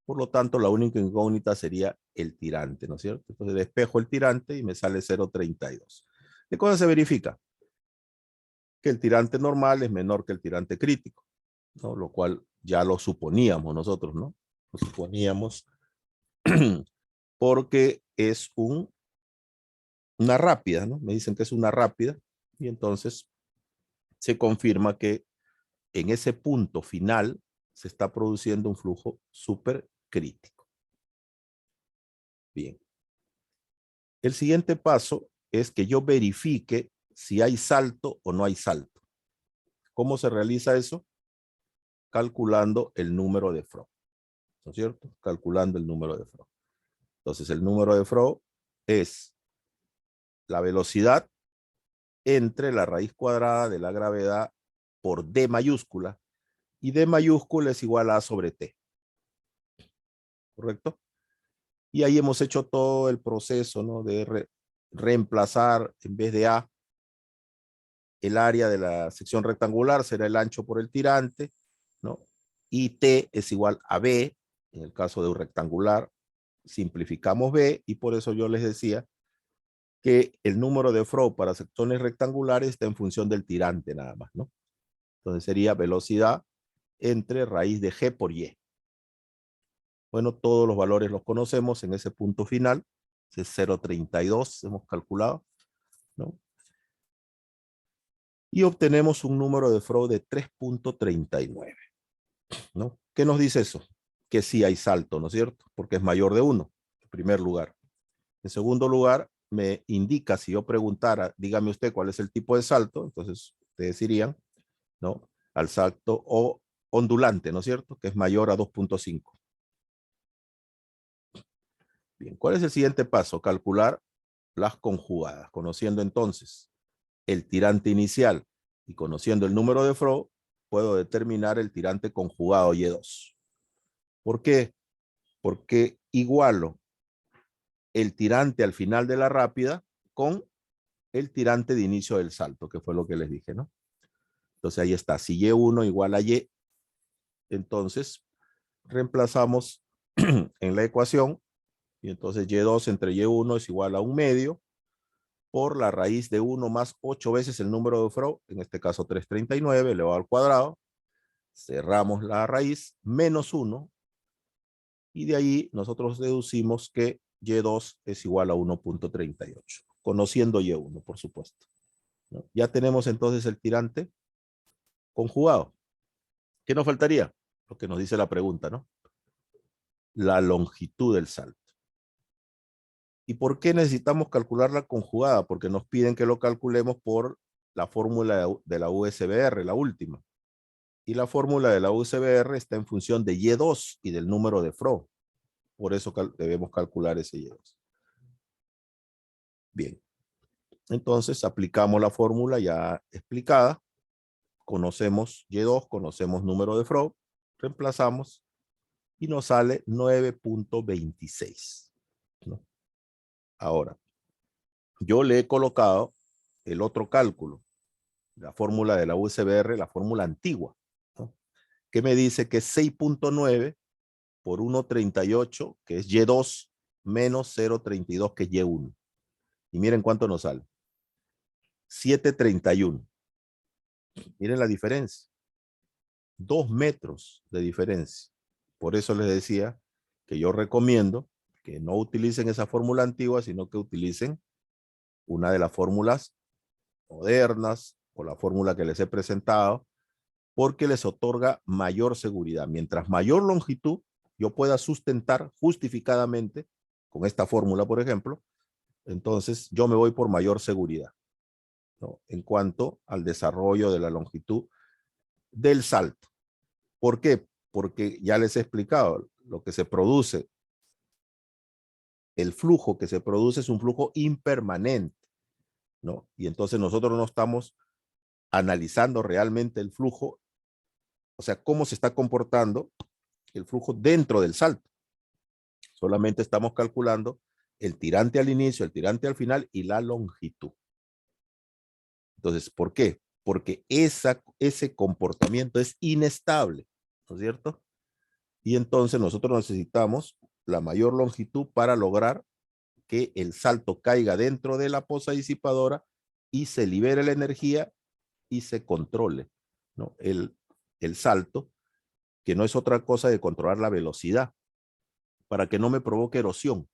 S1: Por lo tanto, la única incógnita sería el tirante, ¿no es cierto? Entonces despejo el tirante y me sale 0.32. ¿Qué cosa se verifica? Que el tirante normal es menor que el tirante crítico, ¿no? Lo cual ya lo suponíamos nosotros, ¿no? Lo suponíamos porque es una rápida, ¿no? Me dicen que es una rápida y entonces se confirma que en ese punto final se está produciendo un flujo supercrítico. Bien. El siguiente paso es que yo verifique si hay salto o no hay salto. ¿Cómo se realiza eso? Calculando el número de Froh, ¿no es cierto? Calculando el número de Froh. Entonces, el número de Froh es la velocidad entre la raíz cuadrada de la gravedad por D mayúscula, y D mayúscula es igual a A sobre T. ¿Correcto? Y ahí hemos hecho todo el proceso, ¿no? De reemplazar en vez de A el área de la sección rectangular, será el ancho por el tirante, ¿no? Y T es igual a B, en el caso de un rectangular, simplificamos B, y por eso yo les decía que el número de Froh para secciones rectangulares está en función del tirante nada más, ¿no? Entonces sería velocidad entre raíz de G por Y. Bueno, todos los valores los conocemos en ese punto final. Es 0,32, hemos calculado, ¿no? Y obtenemos un número de Freud de 3,39, ¿no? ¿Qué nos dice eso? Que sí hay salto, ¿no es cierto? Porque es mayor de 1, en primer lugar. En segundo lugar, me indica, si yo preguntara, dígame usted cuál es el tipo de salto, entonces ustedes dirían, ¿no? Al salto o ondulante, ¿no es cierto? Que es mayor a 2,5. Bien, ¿cuál es el siguiente paso? Calcular las conjugadas. Conociendo entonces el tirante inicial y conociendo el número de Freud, puedo determinar el tirante conjugado Y2. ¿Por qué? Porque igualo el tirante al final de la rápida con el tirante de inicio del salto, que fue lo que les dije, ¿no? Entonces ahí está, si Y1 igual a Y, entonces reemplazamos en la ecuación y entonces Y2 entre Y1 es igual a 1/2 por la raíz de 1 más 8 veces el número de Freud, en este caso 339 elevado al cuadrado, cerramos la raíz, menos 1, y de ahí nosotros deducimos que Y2 es igual a 1,38, conociendo Y1, por supuesto, ¿no? Ya tenemos entonces el tirante conjugado. ¿Qué nos faltaría? Lo que nos dice la pregunta, ¿no? La longitud del salto. ¿Y por qué necesitamos calcular la conjugada? Porque nos piden que lo calculemos por la fórmula de la USBR, la última. Y la fórmula de la USBR está en función de Y2 y del número de Freud. Por eso debemos calcular ese Y2. Bien. Entonces aplicamos la fórmula ya explicada. Conocemos Y2, conocemos número de Freud. Reemplazamos y nos sale 9,26, ¿no? Ahora, yo le he colocado el otro cálculo, la fórmula de la USBR, la fórmula antigua, ¿no? Que me dice que 6,9 por 1,38, que es Y2, menos 0,32, que es Y1. Y miren cuánto nos sale. 7,31. Miren la diferencia. 2 metros de diferencia. Por eso les decía que yo recomiendo que no utilicen esa fórmula antigua, sino que utilicen una de las fórmulas modernas o la fórmula que les he presentado, porque les otorga mayor seguridad. Mientras mayor longitud yo pueda sustentar justificadamente con esta fórmula, por ejemplo, entonces yo me voy por mayor seguridad, ¿no? En cuanto al desarrollo de la longitud del salto. ¿Por qué? Porque ya les he explicado, lo que se produce, el flujo que se produce es un flujo impermanente, ¿no? Y entonces nosotros no estamos analizando realmente el flujo, o sea, cómo se está comportando el flujo dentro del salto. Solamente estamos calculando el tirante al inicio, el tirante al final y la longitud. Entonces, ¿por qué? Porque ese comportamiento es inestable, ¿no es cierto? Y entonces nosotros necesitamos la mayor longitud para lograr que el salto caiga dentro de la poza disipadora y se libere la energía y se controle, ¿no? El salto, que no es otra cosa de controlar la velocidad para que no me provoque erosión,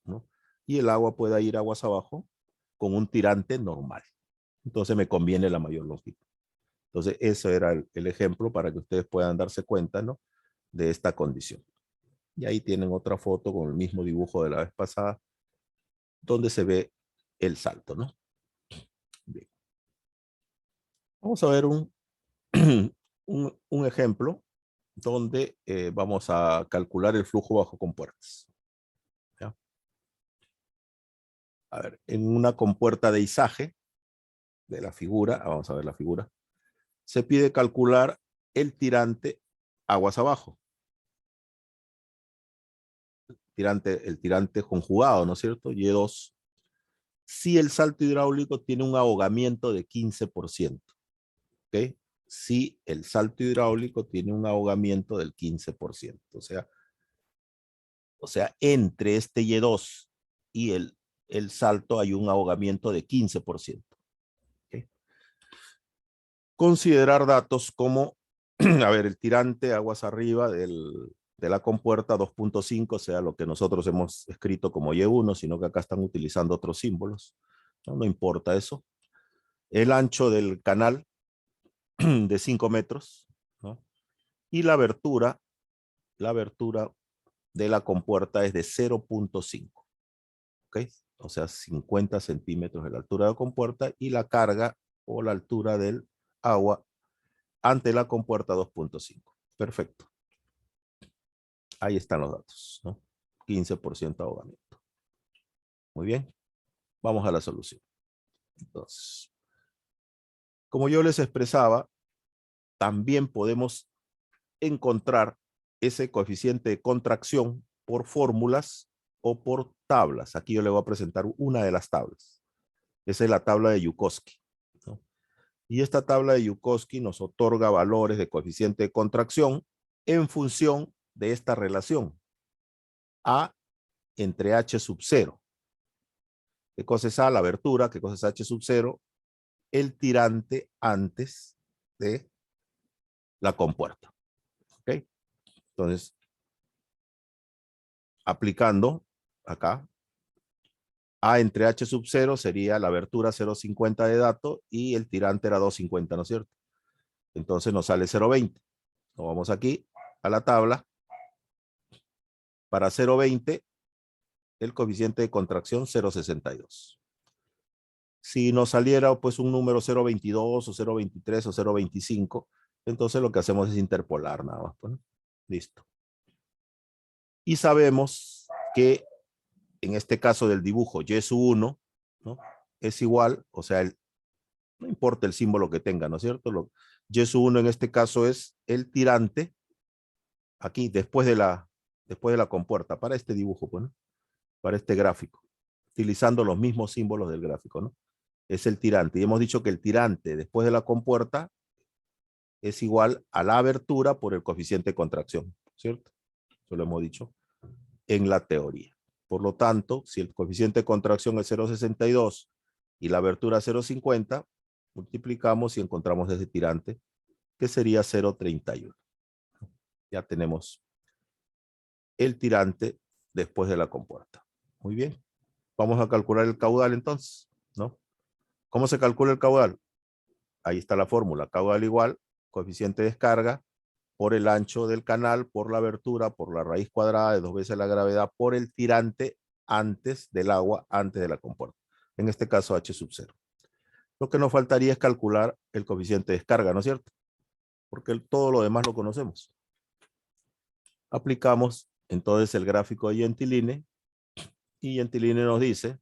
S1: ¿no? Y el agua pueda ir aguas abajo con un tirante normal. Entonces me conviene la mayor longitud. Entonces, eso era el ejemplo para que ustedes puedan darse cuenta, ¿no? De esta condición. Y ahí tienen otra foto con el mismo dibujo de la vez pasada, donde se ve el salto, ¿no? Bien. Vamos a ver un ejemplo donde vamos a calcular el flujo bajo compuertas. ¿Ya? A ver, en una compuerta de izaje de la figura, vamos a ver la figura, se pide calcular el tirante aguas abajo. El tirante conjugado, ¿no es cierto? Y2. Si el salto hidráulico tiene un ahogamiento de 15%. ¿Ok? Si el salto hidráulico tiene un ahogamiento del 15%. O sea, entre este Y2 y el salto hay un ahogamiento de 15%. ¿Ok? Considerar datos como, a ver, el tirante aguas arriba de la compuerta 2.5 sea lo que nosotros hemos escrito como Y1, sino que acá están utilizando otros símbolos. No importa eso. El ancho del canal de 5 metros, ¿no? Y la abertura de la compuerta es de 0.5. ¿Ok? O sea, 50 centímetros de la altura de la compuerta y la carga o la altura del agua ante la compuerta 2.5. Perfecto. Ahí están los datos, ¿no? 15% ahogamiento. Muy bien. Vamos a la solución. Entonces, como yo les expresaba, también podemos encontrar ese coeficiente de contracción por fórmulas o por tablas. Aquí yo le voy a presentar una de las tablas. Esa es la tabla de Yukovsky, ¿no? Y esta tabla de Yukovsky nos otorga valores de coeficiente de contracción en función de esta relación. A entre H sub 0. ¿Qué cosa es A? La abertura. ¿Qué cosa es H sub 0? El tirante antes de la compuerta. ¿Ok? Entonces, aplicando acá, A entre H sub 0 sería la abertura 0.50 de dato y el tirante era 2.50, ¿no es cierto? Entonces nos sale 0.20. Nos vamos aquí a la tabla. Para 0.20, el coeficiente de contracción 0.62. Si nos saliera pues un número 0.22 o 0.23 o 0.25, entonces lo que hacemos es interpolar nada más. Bueno, listo. Y sabemos que en este caso del dibujo y sub 1, ¿no? Es igual, o sea, no importa el símbolo que tenga, ¿no es cierto? Y sub 1 en este caso es el tirante, aquí después de la compuerta, para este dibujo, bueno, para este gráfico, utilizando los mismos símbolos del gráfico, ¿no? Es el tirante. Y hemos dicho que el tirante después de la compuerta es igual a la abertura por el coeficiente de contracción, ¿cierto? Eso lo hemos dicho en la teoría. Por lo tanto, si el coeficiente de contracción es 0.62 y la abertura 0.50, multiplicamos y encontramos ese tirante, que sería 0.31. Ya tenemos el tirante después de la compuerta. Muy bien. Vamos a calcular el caudal entonces, ¿no? ¿Cómo se calcula el caudal? Ahí está la fórmula. Caudal igual, coeficiente de descarga, por el ancho del canal, por la abertura, por la raíz cuadrada de 2 veces la gravedad, por el tirante antes del agua, antes de la compuerta. En este caso, H sub 0. Lo que nos faltaría es calcular el coeficiente de descarga, ¿no es cierto? Porque todo lo demás lo conocemos. Aplicamos entonces el gráfico de Gentiline y Gentiline nos dice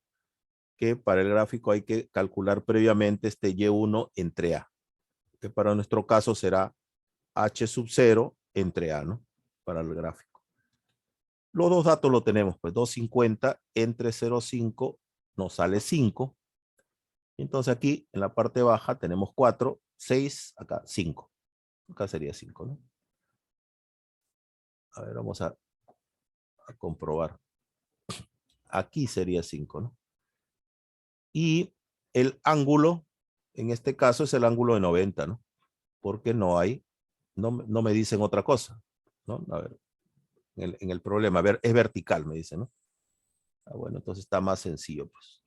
S1: que para el gráfico hay que calcular previamente este Y1 entre A, que para nuestro caso será H sub 0 entre A, ¿no? Para el gráfico. Los dos datos lo tenemos, pues 250 entre 0.5 nos sale 5. Entonces aquí en la parte baja tenemos 4, 6, acá 5. Acá sería 5, ¿no? A ver, vamos a comprobar. Aquí sería 5, ¿no? Y el ángulo, en este caso es el ángulo de 90, ¿no? Porque no me dicen otra cosa, ¿no? A ver, en el problema, a ver, es vertical, me dicen, ¿no? Ah, bueno, entonces está más sencillo, pues.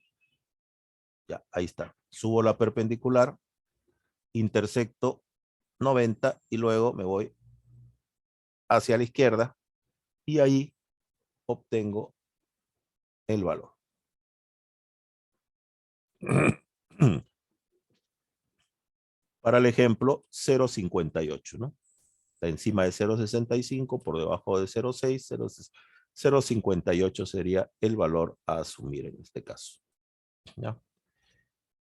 S1: Ya, ahí está. Subo la perpendicular, intersecto 90 y luego me voy hacia la izquierda y ahí obtengo el valor. Para el ejemplo, 0.58, ¿no? Está encima de 0.65, por debajo de 0.6, 0.58 sería el valor a asumir en este caso. ¿Ya?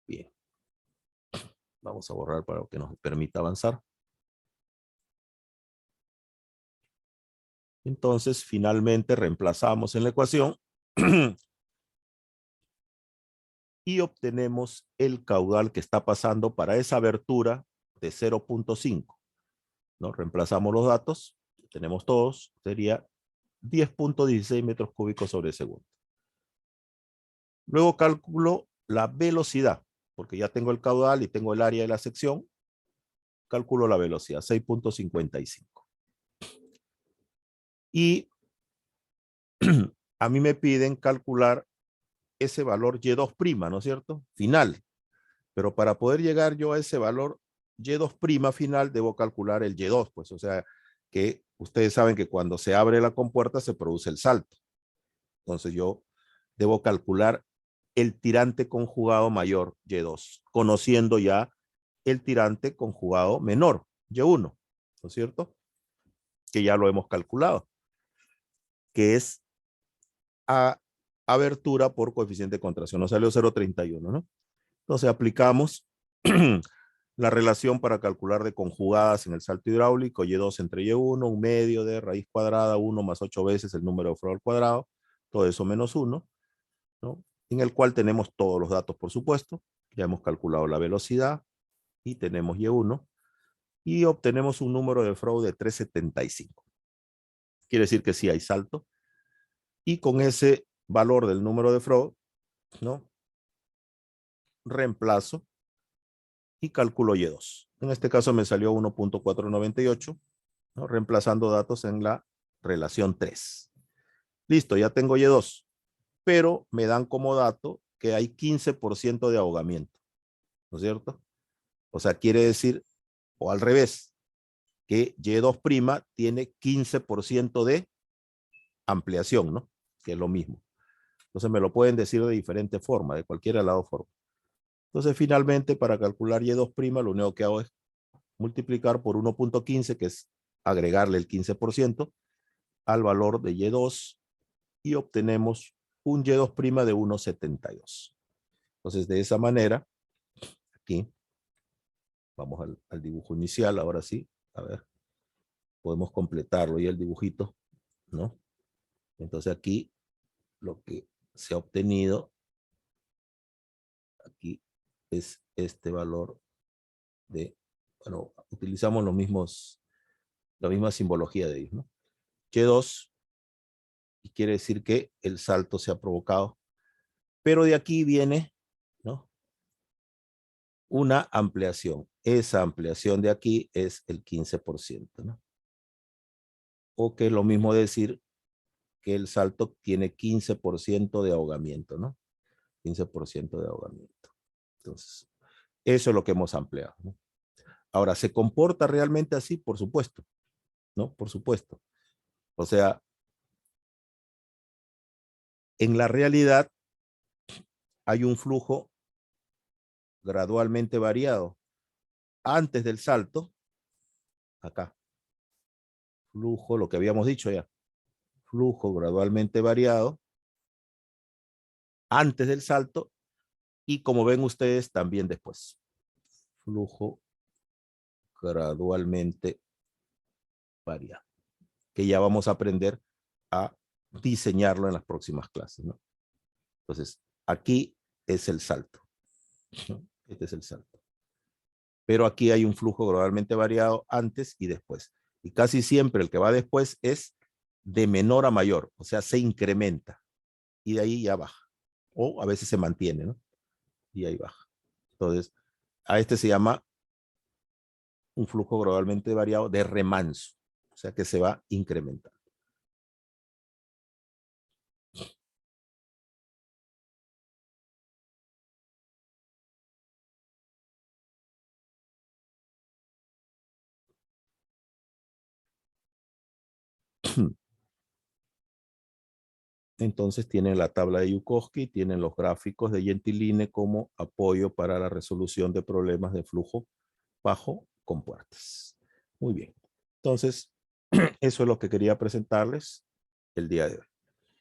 S1: Bien. Vamos a borrar para que nos permita avanzar. Entonces, finalmente reemplazamos en la ecuación y obtenemos el caudal que está pasando para esa abertura de 0.5. ¿No? Reemplazamos los datos, tenemos todos, sería 10.16 metros cúbicos sobre segundo. Luego calculo la velocidad, porque ya tengo el caudal y tengo el área de la sección. Calculo la velocidad, 6.55. Y a mí me piden calcular ese valor Y2', ¿no es cierto? Final. Pero para poder llegar yo a ese valor Y2' final, debo calcular el Y2, pues, o sea, que ustedes saben que cuando se abre la compuerta se produce el salto. Entonces yo debo calcular el tirante conjugado mayor Y2, conociendo ya el tirante conjugado menor Y1, ¿no es cierto? Que ya lo hemos calculado, que es a abertura por coeficiente de contracción. Nos salió 0,31, ¿no? Entonces aplicamos la relación para calcular de conjugadas en el salto hidráulico, Y2 entre Y1, un medio de raíz cuadrada, 1 más 8 veces el número de Freud al cuadrado, todo eso menos 1, ¿no? En el cual tenemos todos los datos, por supuesto. Ya hemos calculado la velocidad y tenemos Y1 y obtenemos un número de Freud de 375. Quiere decir que sí hay salto. Y con ese valor del número de Freud, ¿no? Reemplazo y calculo Y2. En este caso me salió 1.498, ¿no? Reemplazando datos en la relación 3. Listo, ya tengo Y2, pero me dan como dato que hay 15% de ahogamiento, ¿no es cierto? O sea, quiere decir, o al revés, que Y2' tiene 15% de ampliación, ¿no? Que es lo mismo. Entonces me lo pueden decir de diferente forma, de cualquier lado forma. Entonces finalmente para calcular Y2', lo único que hago es multiplicar por 1.15, que es agregarle el 15% al valor de Y2 y obtenemos un Y2' de 1.72. Entonces de esa manera, aquí, vamos al dibujo inicial, ahora sí, a ver, podemos completarlo y el dibujito, ¿no? Entonces aquí lo que se ha obtenido aquí es este valor de, bueno, utilizamos la misma simbología de ellos, ¿no? Y2, y quiere decir que el salto se ha provocado, pero de aquí viene, ¿no? Una ampliación. Esa ampliación de aquí es el 15%, ¿no? O que es lo mismo decir que el salto tiene 15% de ahogamiento, ¿no? 15% de ahogamiento. Entonces, eso es lo que hemos ampliado, ¿no? Ahora, ¿se comporta realmente así? Por supuesto, ¿no? Por supuesto. O sea, en la realidad hay un flujo gradualmente variado. Antes del salto, acá, flujo, lo que habíamos dicho ya, flujo gradualmente variado antes del salto y como ven ustedes también después. Flujo gradualmente variado, que ya vamos a aprender a diseñarlo en las próximas clases, ¿no? Entonces, aquí es el salto, ¿no? Este es el salto. Pero aquí hay un flujo gradualmente variado antes y después. Y casi siempre el que va después es de menor a mayor, o sea, se incrementa y de ahí ya baja. O a veces se mantiene, ¿no? Y ahí baja. Entonces, a este se llama un flujo gradualmente variado de remanso, o sea que se va incrementando. Entonces tienen la tabla de Yukovsky, tienen los gráficos de Gentiline como apoyo para la resolución de problemas de flujo bajo compuertas. Muy bien. Entonces, eso es lo que quería presentarles el día de hoy.